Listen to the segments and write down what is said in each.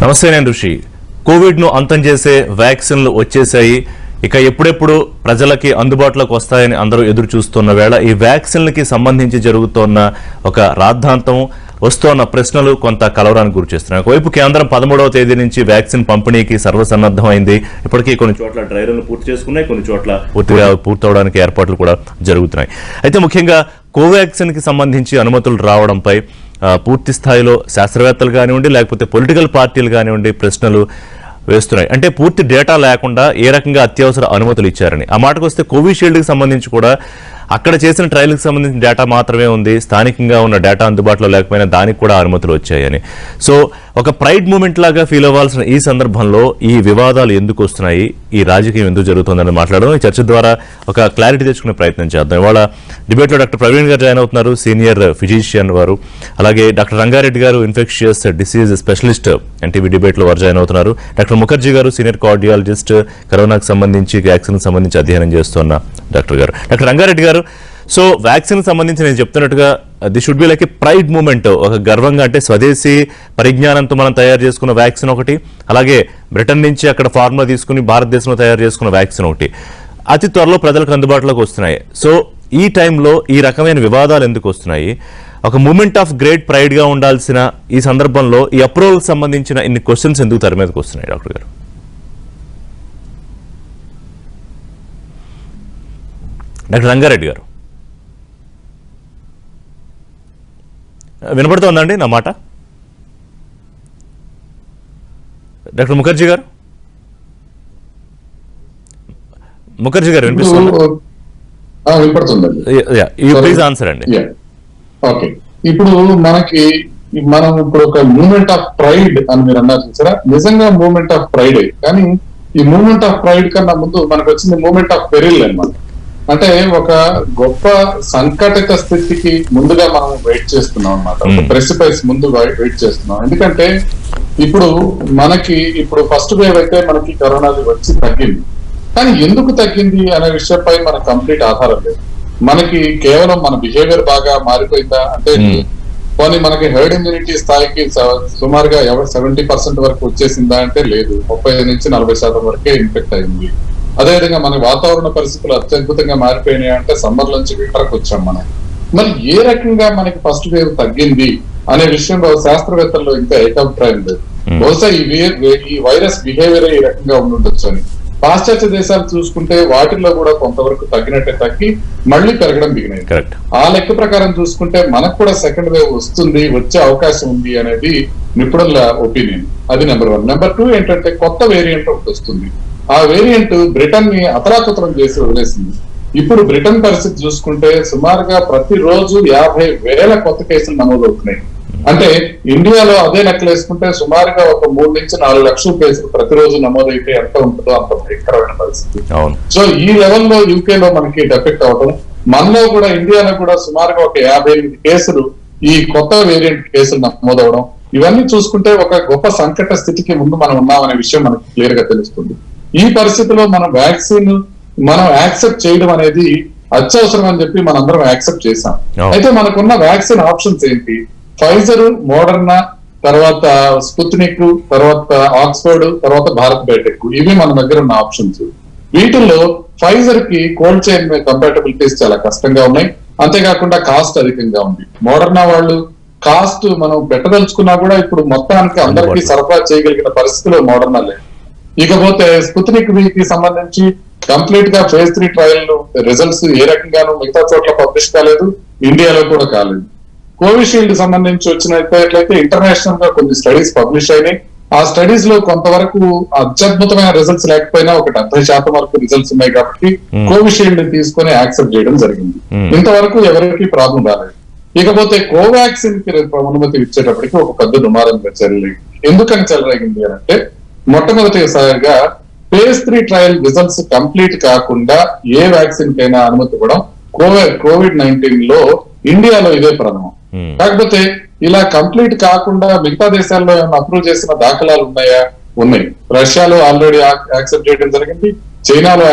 నమస్తే, నేను ఋషి. కోవిడ్ను అంతం చేసే వ్యాక్సిన్లు వచ్చేసాయి. ఇక ఎప్పుడెప్పుడు ప్రజలకి అందుబాటులోకి వస్తాయని అందరూ ఎదురు చూస్తున్న వేళ ఈ వ్యాక్సిన్లకి సంబంధించి జరుగుతున్న ఒక రాద్ధాంతం, వస్తున్న ప్రశ్నలు కొంత కలవరానికి గురి చేస్తున్నాయి. ఒకవైపు కేంద్రం 13వ తేదీ నుంచి వ్యాక్సిన్ పంపిణీకి సర్వసన్నద్ధమైంది. ఇప్పటికీ కొన్ని చోట్ల డ్రై రన్లు పూర్తి చేసుకున్నాయి, కొన్ని చోట్ల పూర్తిగా పూర్తవడానికి ఏర్పాట్లు కూడా జరుగుతున్నాయి. అయితే ముఖ్యంగా కోవాక్సిన్ కి సంబంధించి అనుమతులు రావడంపై పూర్తి స్థాయిలో శాస్త్రవేత్తలు కానివ్వండి, లేకపోతే పొలిటికల్ పార్టీలు కానివ్వండి ప్రశ్నలు వేస్తున్నాయి. అంటే పూర్తి డేటా లేకుండా ఏ రకంగా అత్యవసర అనుమతులు ఇచ్చారని. ఆ మాటకు వస్తే కోవిషీల్డ్కి సంబంధించి కూడా అక్కడ చేసిన ట్రయల్కి సంబంధించిన డేటా మాత్రమే ఉంది, స్థానికంగా ఉన్న డేటా అందుబాటులో లేకపోయినా దానికి కూడా అనుమతులు వచ్చాయని. సో ఒక ప్రైడ్ మూమెంట్ లాగా ఫీల్ అవ్వాల్సిన ఈ సందర్భంలో ఈ వివాదాలు ఎందుకు వస్తున్నాయి, ఈ రాజకీయం ఎందుకు జరుగుతుందని మాట్లాడడం, ఈ చర్చ ద్వారా ఒక క్లారిటీ తెచ్చుకునే ప్రయత్నం చేద్దాం. ఇవాళ డిబేట్లో డాక్టర్ ప్రవీణ్ గారు జాయిన్ అవుతున్నారు, సీనియర్ ఫిజిషియన్ వారు. అలాగే డాక్టర్ రంగారెడ్డి గారు ఇన్ఫెక్షియస్ డిసీజ్ స్పెషలిస్ట్, ఎన్టీవీ డిబేట్లో వారు జాయిన్ అవుతున్నారు. డాక్టర్ ముఖర్జీ గారు సీనియర్ కార్డియాలజిస్ట్, కరోనాకు సంబంధించి వ్యాక్సిన్ సంబంధించి అధ్యయనం చేస్తున్న డాక్టర్ గారు. డాక్టర్ రంగారెడ్డి గారు, సో వ్యాక్సిన్ సంబంధించి నేను చెప్తున్నట్టుగా the should be like a pride moment, ఒక గర్వంగా. అంటే స్వదేశీ పరిజ్ఞానంతో మనం తయారు చేసుకున్న వ్యాక్సిన్ ఒకటి, అలాగే బ్రిటన్ నుంచి అక్కడ ఫార్ములా తీసుకుని భారతదేశంలో తయారు చేసుకున్న వ్యాక్సిన్ ఒకటి అతి త్వరలో ప్రజలకు అందుబాటులోకి వస్తున్నాయి. సో ఈ టైంలో ఈ రకమైన వివాదాలు ఎందుకు వస్తున్నాయి? ఒక మూమెంట్ ఆఫ్ గ్రేట్ ప్రైడ్ గా ఉండాల్సిన ఈ సందర్భంలో ఈ అప్రూవల్ సంబంధించిన ఇన్ని క్వశ్చన్స్ ఎందుకు తెర మీదకి వస్తున్నాయి డాక్టర్ గారు? డాక్టర్ రంగారెడ్డి గారు వినపడుతోందండి నా మాట? డాక్టర్ ముఖర్జీ గారు, ముఖర్జీ గారు వినిపిస్తుంది? ప్లీజ్ ఆన్సర్ అండి. ఓకే, ఇప్పుడు మనం ఇప్పుడు ఒక మూమెంట్ ఆఫ్ ప్రైడ్ అని మీరు అన్నారు చూసారా, నిజంగా మూమెంట్ ఆఫ్ ప్రైడ్. కానీ ఈ మూమెంట్ ఆఫ్ ప్రైడ్ కన్నా ముందు మనకు వచ్చింది మూమెంట్ ఆఫ్ పెరిల్ అన్నమాట. అంటే ఒక గొప్ప సంకటిత స్థితికి ముందుగా మనం వెయిట్ చేస్తున్నాం అన్నమాట. ఒక ప్రెసిపైస్ ముందు వెయిట్ చేస్తున్నాం. ఎందుకంటే ఇప్పుడు ఫస్ట్ వేవ్ అయితే మనకి కరోనాది వచ్చి తగ్గింది. కానీ ఎందుకు తగ్గింది అనే విషయంపై మనకు కంప్లీట్ ఆధారం లేదు. మనకి కేవలం మన బిహేవియర్ బాగా మారిపోయిందా అంటే, పోనీ మనకి హెర్డ్ ఇమ్యూనిటీ స్థాయికి సుమారుగా 70% వరకు వచ్చేసిందా అంటే లేదు, 35 నుంచి 40% వరకే ఇన్ఫెక్ట్ అయింది. అదేవిధంగా మన వాతావరణ పరిస్థితులు అత్యద్భుతంగా మారిపోయినాయి అంటే సమ్మర్ నుంచి వింటర్కి వచ్చాం మనం. మరి ఏ రకంగా మనకి ఫస్ట్ వేవ్ తగ్గింది అనే విషయంలో శాస్త్రవేత్తల్లో ఇంకా ఏకాభిప్రాయం లేదు. బహుశా ఈ వైరస్ బిహేవియర్ ఈ రకంగా ఉండొచ్చు అని. పాశ్చాత్య దేశాలు చూసుకుంటే వాటిల్లో కూడా కొంతవరకు తగ్గినట్టే తగ్గి మళ్ళీ పెరగడం బిగినాయి. ఆ లెక్క ప్రకారం చూసుకుంటే మనకు కూడా సెకండ్ వేవ్ వచ్చే అవకాశం ఉంది అనేది నిపుణుల ఒపీనియన్. అది నెంబర్ 1. నెంబర్ 2 ఏంటంటే కొత్త వేరియంట్ ఒకటి వస్తుంది. ఆ వేరియంట్ బ్రిటన్ ని అతలాకుతలం చేసి వదిలేసింది. ఇప్పుడు బ్రిటన్ పరిస్థితి చూసుకుంటే సుమారుగా ప్రతిరోజు 50,000 కొత్త కేసులు నమోదవుతున్నాయి. అంటే ఇండియాలో అదే లెక్కలు వేసుకుంటే సుమారుగా ఒక 3 నుంచి 4 లక్షల కేసులు ప్రతిరోజు నమోదైతే ఎంత ఉంటుందో అంత భయంకరమైన పరిస్థితి. సో ఈ లెవెల్లో యూకే లో మనకి ఎఫెక్ట్ అవడం, మనలో కూడా ఇండియాలో కూడా సుమారుగా ఒక 58 కేసులు ఈ కొత్త వేరియంట్ కేసులు నమోదవడం, ఇవన్నీ చూసుకుంటే ఒక గొప్ప సంకట స్థితికి ముందు మనం ఉన్నామనే విషయం మనకు క్లియర్ గా తెలుస్తుంది. ఈ పరిస్థితిలో మనం యాక్సెప్ట్ చేయడం అనేది అత్యవసరం అని చెప్పి మనందరం యాక్సెప్ట్ చేశాం. అయితే మనకున్న వ్యాక్సిన్ ఆప్షన్స్ ఏంటి? ఫైజర్, మోడర్నా, తర్వాత స్పుత్నిక్, తర్వాత ఆక్స్ఫర్డ్, తర్వాత భారత్ బయోటెక్, ఇవి మన దగ్గర ఉన్న ఆప్షన్స్. వీటిల్లో ఫైజర్ కి కోల్డ్ చైన్ కంపాటబిలిటీస్ చాలా కష్టంగా ఉన్నాయి. అంతేకాకుండా కాస్ట్ అధికంగా ఉంది. మోడర్నా వాళ్ళు కాస్ట్ మనం పెట్టదలుచుకున్నా కూడా ఇప్పుడు మొత్తానికి అందరికీ సరఫరా చేయగలిగిన పరిస్థితిలో మోడర్నా లేదు. ఇకపోతే స్పుత్నిక్ కి సంబంధించి కంప్లీట్ గా ఫేజ్ 3 ట్రయల్ రిజల్ట్స్ ఏ రకంగానూ మిగతా చోట్ల పబ్లిష్ కాలేదు, ఇండియాలో కూడా కాలేదు. కోవిషీల్డ్ సంబంధించి వచ్చినట్లయితే ఇంటర్నేషనల్ గా కొన్ని స్టడీస్ పబ్లిష్ అయినాయి. ఆ స్టడీస్ లో కొంతవరకు అత్యద్భుతమైన రిజల్ట్స్ లేకపోయినా ఒక 70% వరకు రిజల్ట్స్ ఉన్నాయి కాబట్టి కోవిషీల్డ్ తీసుకొని యాక్సెప్ట్ చేయడం జరిగింది. ఇంతవరకు ఎవరికి ప్రాబ్లం రాలేదు. ఇకపోతే కోవాక్సిన్ కి అనుమతి ఇచ్చేటప్పటికి ఒక పెద్ద దుమారం చెలరేగింది. ఎందుకని చెలరేగింది అని అంటే, మొట్టమొదటిసారిగా ఫేజ్ 3 ట్రయల్ రిజల్ట్స్ కంప్లీట్ కాకుండా ఏ వ్యాక్సిన్ కైనా అనుమతి ఇవ్వడం కోవిడ్-19 లో ఇండియాలో ఇదే ప్రథమం. కాకపోతే ఇలా కంప్లీట్ కాకుండా మిగతా దేశాల్లో ఏమైనా అప్రూవ్ చేసిన దాఖలాలు ఉన్నాయా? ఉన్నాయి. రష్యాలో ఆల్రెడీ యాక్సెప్ట్ చేయడం జరిగింది, చైనాలో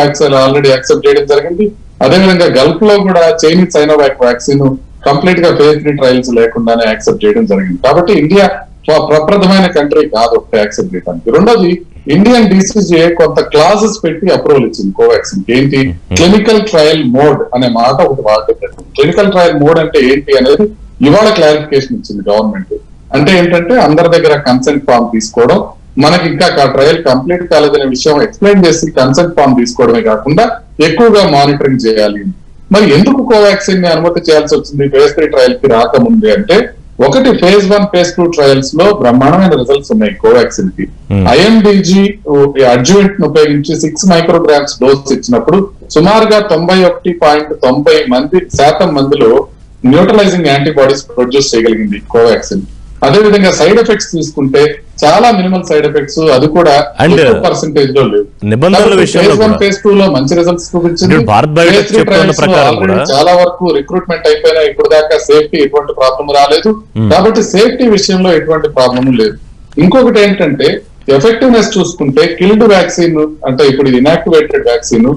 ఆల్రెడీ యాక్సెప్ట్ చేయడం జరిగింది. అదేవిధంగా గల్ఫ్ లో కూడా చైనీస్ సైనోవాక్ వ్యాక్సిన్ కంప్లీట్ గా ఫేజ్ 3 ట్రయల్స్ లేకుండానే యాక్సెప్ట్ చేయడం జరిగింది. కాబట్టి ఇండియా ప్రప్రదమైన కంట్రీ కాదు ఒకటి యాక్సెప్ట్ చేయడానికి. రెండోది ఇండియన్ డిసిజిఏ కొంత క్లాజెస్ పెట్టి అప్రూవల్ ఇచ్చింది కోవాక్సిన్. ఏంటి? క్లినికల్ ట్రయల్ మోడ్ అనే మాట ఒకటి వాడుతుంది. క్లినికల్ ట్రయల్ మోడ్ అంటే ఏంటి అనేది ఇవాళ క్లారిఫికేషన్ ఇచ్చింది గవర్నమెంట్. అంటే ఏంటంటే అందరి దగ్గర కన్సెంట్ ఫామ్ తీసుకోవడం, మనకి ఇంకా ట్రయల్ కంప్లీట్ కాలేదనే విషయం ఎక్స్ప్లెయిన్ చేసి కన్సెంట్ ఫామ్ తీసుకోవడమే కాకుండా ఎక్కువగా మానిటరింగ్ చేయాలి. మరి ఎందుకు కోవాక్సిన్ ని అనుమతి చేయాల్సి వచ్చింది ఫేజ్ 3 ట్రయల్ కి రాకముందే అంటే, ఒకటి ఫేజ్ 1 ఫేజ్ 2 ట్రయల్స్ లో బ్రహ్మాండమైన రిజల్ట్స్ ఉన్నాయి కోవాక్సిన్ కి. ఐఎండిజి అడ్జువెంట్ ను ఉపయోగించి 6 మైక్రోగ్రామ్స్ డోస్ ఇచ్చినప్పుడు సుమారుగా 91.90% మందిలో న్యూట్రలైజింగ్ యాంటీబాడీస్ ప్రొడ్యూస్ చేయగలిగింది కోవాక్సిన్. అదే విధంగా సైడ్ ఎఫెక్ట్స్ తీసుకుంటే చాలా మినిమల్ సైడ్ ఎఫెక్ట్స్, అది కూడా పర్సెంటేజ్ లో లేవు. ఫేజ్ 2 లో మంచి రిజల్ట్స్ చూపించింది. చాలా వరకు రిక్రూట్మెంట్ అయిపోయినా ఇప్పుడు దాకా సేఫ్టీ ఎటువంటి ప్రాబ్లం రాలేదు. కాబట్టి సేఫ్టీ విషయంలో ఎటువంటి ప్రాబ్లం లేదు. ఇంకొకటి ఏంటంటే ఎఫెక్టివ్నెస్ చూసుకుంటే కిల్డ్ వ్యాక్సిన్ అంటే ఇప్పుడు ఇది ఇనాక్టివేటెడ్ వ్యాక్సిన్,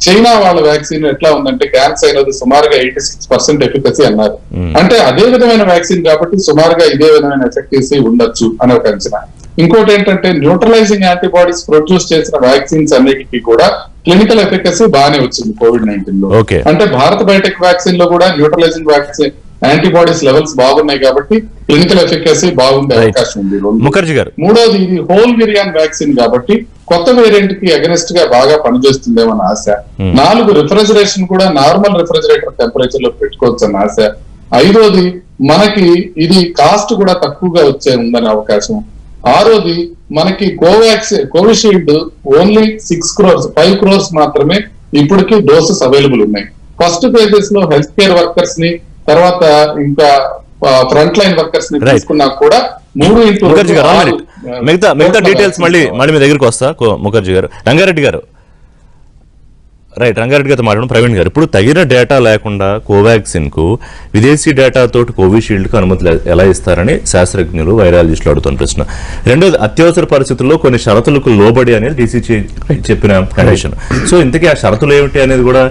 చైనా వాళ్ళ వ్యాక్సిన్ ఎట్లా ఉందంటే క్యాన్సర్ అనేది సుమారుగా 86% ఎఫికసీ అన్నారు. అంటే అదే విధమైన వ్యాక్సిన్ కాబట్టి సుమారుగా ఇదే విధమైన ఎఫెక్టివిటీ ఉండొచ్చు అని ఒక అంచనా. ఇంకోటి ఏంటంటే న్యూట్రలైజింగ్ యాంటీబాడీస్ ప్రొడ్యూస్ చేసిన వ్యాక్సిన్స్ అన్నిటికీ కూడా క్లినికల్ ఎఫికసీ బాగానే వచ్చింది COVID-19 లో. అంటే భారత్ బయోటెక్ వ్యాక్సిన్ లో కూడా న్యూట్రలైజింగ్ వ్యాక్సిన్ యాంటీబాడీస్ లెవెల్స్ బాగున్నాయి కాబట్టి క్లినికల్ ఎఫికసీ బాగుండే అవకాశం ఉంది. ముఖర్జీ గారు, మూడోది ఇది హోల్ విరియాన్ వ్యాక్సిన్ కాబట్టి కొత్త వేరియంట్ కి అగెనిస్ట్ గా బాగా పనిచేస్తుందేమన్న ఆశ. 4 రిఫ్రిజరేషన్ కూడా నార్మల్ రిఫ్రిజరేటర్ టెంపరేచర్ లో పెట్టుకోవచ్చు అన్న ఆశ. 5వది మనకి ఇది కాస్ట్ కూడా తక్కువగా వచ్చే ఉందనే అవకాశం. 6వది మనకి కోవిషీల్డ్ ఓన్లీ 5 crores మాత్రమే ఇప్పటికీ డోసెస్ అవైలబుల్ ఉన్నాయి. ఫస్ట్ ఫేజెస్ లో హెల్త్ కేర్ వర్కర్స్ ని, తర్వాత ఇంకా ఫ్రంట్ లైన్ వర్కర్స్ ని తీసుకున్నా కూడా 3 మిగతా డీటెయిల్స్ మళ్ళీ మీ దగ్గరికి వస్తా ముఖర్జీ గారు. రంగారెడ్డి గారు, రంగారెడ్డి గారితో మాట్లాడడం. ప్రవీణ్ గారు, ఇప్పుడు తగిన డేటా లేకుండా కోవాక్సిన్ కు విదేశీ డేటా తోటి కోవిషీల్డ్ కు అనుమతులు ఎలా ఇస్తారని శాస్త్రజ్ఞులు వైరాలజిస్టులు అడుగుతున్న ప్రశ్న. రెండోది, అత్యవసర పరిస్థితుల్లో కొన్ని షరతులకు లోబడి అనేది డీసీజీ చెప్పిన కండిషన్. సో ఇంతకీ ఆ షరతులు ఏమిటి అనేది కూడా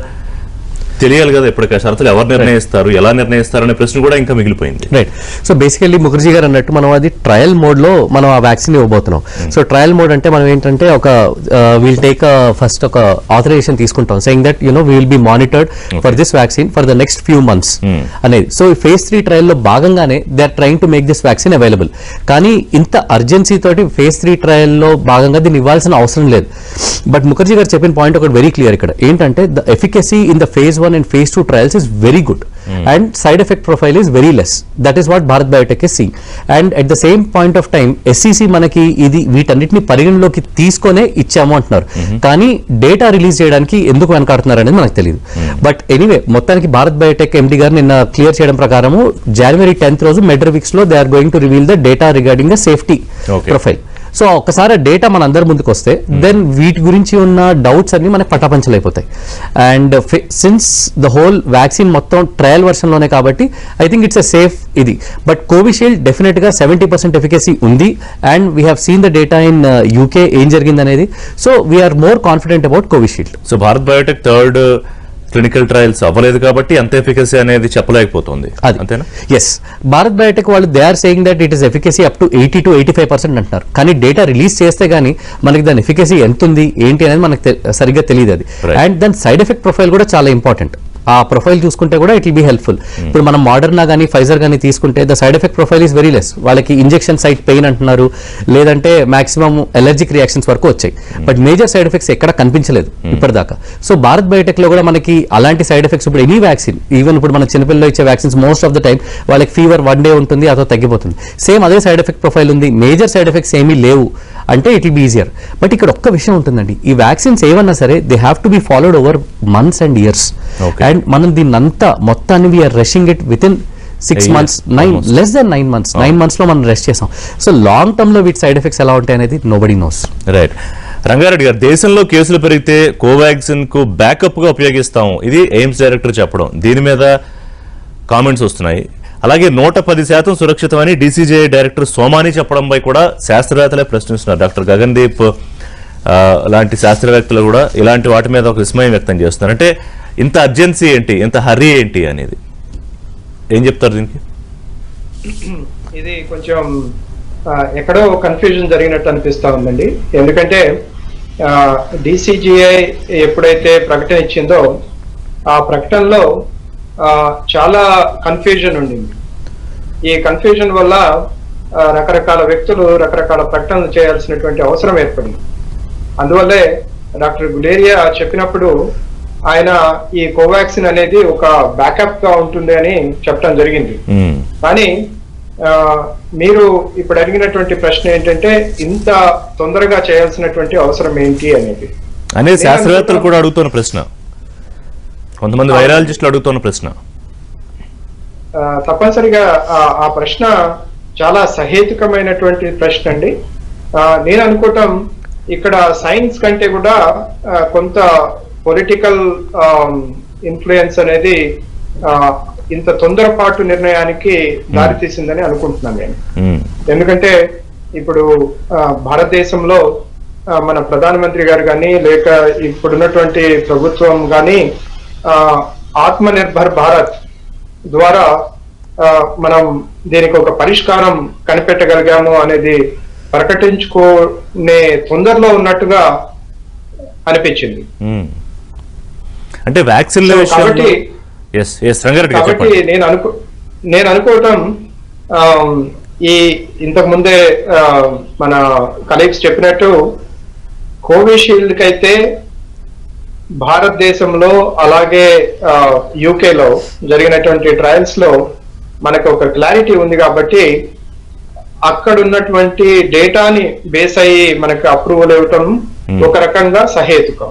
తెలియాలి కదా. ఇప్పటికీ ఆ షరతులు ఎవరు నిర్ణయిస్తారు, ఎలా నిర్ణయిస్తారు అనే ప్రశ్న కూడా ఇంకా మిగిలిపోయింది. రైట్. సో బేసికల్లీ ముఖర్జీ గారు అన్నట్టు మనం అది ట్రయల్ మోడ్ లో మనం ఆ వ్యాక్సిన్ ఇవ్వబోతున్నాం. సో ట్రయల్ మోడ్ అంటే మనం ఏంటంటే ఒక విల్ టేక్ ఫస్ట్ ఒక ఆథరైజేషన్ తీసుకుంటాం saying that will be monitored for this vaccine for the next few months అనేది. సో ఫేజ్ 3 ట్రయల్ లో భాగంగానే they are trying to make this vaccine available. కానీ ఇంత అర్జెన్సీ తోటి ఫేజ్ 3 ట్రయల్ లో భాగంగా దీన్ని ఇవ్వాల్సిన అవసరం లేదు. బట్ ముఖర్జీ గారు చెప్పిన పాయింట్ ఒకటి వెరీ క్లియర్ ఇక్కడ ఏంటంటే the efficacy in the phase 1 and phase 2 trials is very good and side effect profile is very less. That is what Bharat Biotech is seeing. And at the same point of time SEC మనకి ఇది వీటన్నిటిని పరిగణలోకి తీసుకొనే ఇచ్చాము అంటున్నారు. కానీ data release చేయడానికి ఎందుకు వెనకాడుతున్నారు అనేది మనకు తెలియదు. బట్ ఎనీవే మొత్తానికి భారత్ బయోటెక్ ఎండి గారు నిన్న క్లియర్ చేయడం ప్రకారము January 10th రోజు మెడ్రివిక్స్ లో they are going to reveal the data regarding the safety profile. So ఒక్కసారి డేటా మన అందరి ముందుకు వస్తే దెన్ వీటి గురించి ఉన్న డౌట్స్ అన్ని మనకి పటాపంచలైపోతాయి. And since the whole vaccine మొత్తం ట్రయల్ వర్షన్ లోనే కాబట్టి I think it's a safe ఇది. బట్ కోవిషీల్డ్ డెఫినెట్ గా 70% ఎఫికసీ ఉంది and we have seen the data in UK ఏం జరిగింది అనేది. So we're more confident about Covishield. So Bharat Biotech third clinical trials అవ్వలేదు కాబట్టి అంత ఎఫికసీ అనేది చెప్పలేకపోతుంది, అంతేనా? ఎస్, భారత్ బయోటెక్ వాళ్ళు they are saying that it is efficacy up to 80 to 85% అంటున్నారు. కానీ డేటా రిలీజ్ చేస్తే గానీ మనకి దాని ఎఫికసీ ఎంత ఉంది ఏంటి అనేది మనకు సరిగ్గా తెలియదు అది. అండ్ దాని సైడ్ ఎఫెక్ట్ ప్రొఫైల్ కూడా చాలా ఇంపార్టెంట్. ఆ ప్రొఫైల్ చూసుకుంటే కూడా ఇట్ విల్ బి హెల్ప్ఫుల్. ఇప్పుడు మనం మోడర్నా కానీ ఫైజర్ కానీ తీసుకుంటే the side effect profile is very less. వాళ్ళకి ఇంజెక్షన్ సైట్ పెయిన్ అంటున్నారు, లేదంటే మాక్సిమం ఎలర్జిక్ రియాక్షన్స్ వరకు వచ్చాయి. బట్ మేజర్ సైడ్ ఎఫెక్ట్స్ ఎక్కడ కనిపించలేదు ఇప్పటిదాకా. సో భారత్ బయోటెక్ లో కూడా మనకి అలాంటి సైడ్ ఎఫెక్ట్స్ ఇప్పుడు ఎనీ వ్యాక్సిన్, ఈవెన్ ఇప్పుడు మన చిన్నపిల్లలు ఇచ్చే vaccines most of the time వాళ్ళకి ఫీవర్ 1 day ఉంటుంది, అదో తగ్గిపోతుంది. సేమ్ అదే సైడ్ ఎఫెక్ట్ ప్రొఫైల్ ఉంది, మేజర్ సైడ్ ఎఫెక్ట్స్ ఏమీ లేవు అంటే it will be easier. But ఇక్కడ ఒక్క విషయం ఉంటుందండి, ఈ వ్యాక్సిన్స్ ఏమన్నా సరే they have to be followed over months and years. And మనం దీన్నంతా మొత్తాన్ని we're rushing it within 6 months, less than 9 months. 9 months లో మనం రెస్ట్ చేసాం. సో లాంగ్ టర్మ్ లో వీటి సైడ్ ఎఫెక్ట్స్ ఎలా ఉంటాయి అనేది నోబడీ నోస్. రైట్. రంగారెడ్డి గారు, దేశంలో కేసులు పెరిగితే కోవాక్సిన్ కు బ్యాకప్ గా ఉపయోగిస్తాం, ఇది ఎయిమ్స్ డైరెక్టర్ చెప్పడం, దీని మీద కామెంట్స్ వస్తున్నాయి. అలాగే 110% సురక్షితమని డీసీజీఐ డైరెక్టర్ సోమాని చెప్పడంపై కూడా శాస్త్రవేత్తలే ప్రశ్నిస్తున్నారు. డాక్టర్ గగన్దీప్ లాంటి శాస్త్రవేత్తలు కూడా ఇలాంటి వాటి మీద ఒక విస్మయం వ్యక్తం చేస్తున్నారు. అంటే ఇంత అర్జెన్సీ ఏంటి, ఇంత హర్రీ ఏంటి అనేది ఏం చెప్తారు దీనికి? ఇది కొంచెం ఎక్కడో కన్ఫ్యూజన్ జరిగినట్టు అనిపిస్తా ఉందండి. ఎందుకంటే DCGI ఎప్పుడైతే ప్రకటన ఇచ్చిందో ఆ ప్రకటనలో చాలా కన్ఫ్యూజన్ ఉండింది. ఈ కన్ఫ్యూజన్ వల్ల రకరకాల వ్యక్తులు రకరకాల ప్రకటనలు చేయాల్సినటువంటి అవసరం ఏర్పడింది. అందువల్లే డాక్టర్ గులేరియా చెప్పినప్పుడు ఆయన ఈ కోవాక్సిన్ అనేది ఒక బ్యాకప్ గా ఉంటుంది అని చెప్పడం జరిగింది. కానీ మీరు ఇప్పుడు అడిగినటువంటి ప్రశ్న ఏంటంటే ఇంత తొందరగా చేయాల్సినటువంటి అవసరం ఏంటి అనేది శాస్త్రవేత్తలు కూడా అడుగుతున్న ప్రశ్న, కొంతమంది వైరాలజిస్టులు అడుగుతున్న ప్రశ్న. తప్పనిసరిగా ఆ ప్రశ్న చాలా సహేతుకమైనటువంటి ప్రశ్న అండి. నేను అనుకోవటం ఇక్కడ సైన్స్ కంటే కూడా కొంత పొలిటికల్ ఇన్ఫ్లుయెన్స్ అనేది ఇంత తొందరపాటు నిర్ణయానికి దారితీసిందని అనుకుంటున్నాను నేను. ఎందుకంటే ఇప్పుడు భారతదేశంలో మన ప్రధానమంత్రి గారు కానీ లేక ఇప్పుడున్నటువంటి ప్రభుత్వం కానీ ఆత్మనిర్భర్ భారత్ ద్వారా మనం దీనికి ఒక పరిష్కారం కనిపెట్టగలిగాము అనేది ప్రకటించుకునే తొందరలో ఉన్నట్టుగా అనిపించింది. అంటే వ్యాక్సిన్ కాబట్టి నేను అనుకోవటం ఈ ఇంతకు ముందే మన కలీగ్స్ చెప్పినట్టు కోవిషీల్డ్ కి అయితే భారతదేశంలో అలాగే యూకేలో జరిగినటువంటి ట్రయల్స్ లో మనకు ఒక క్లారిటీ ఉంది కాబట్టి అక్కడ ఉన్నటువంటి డేటాని బేస్ అయ్యి మనకు అప్రూవల్ ఇవ్వటం ఒక రకంగా సహేతుకం.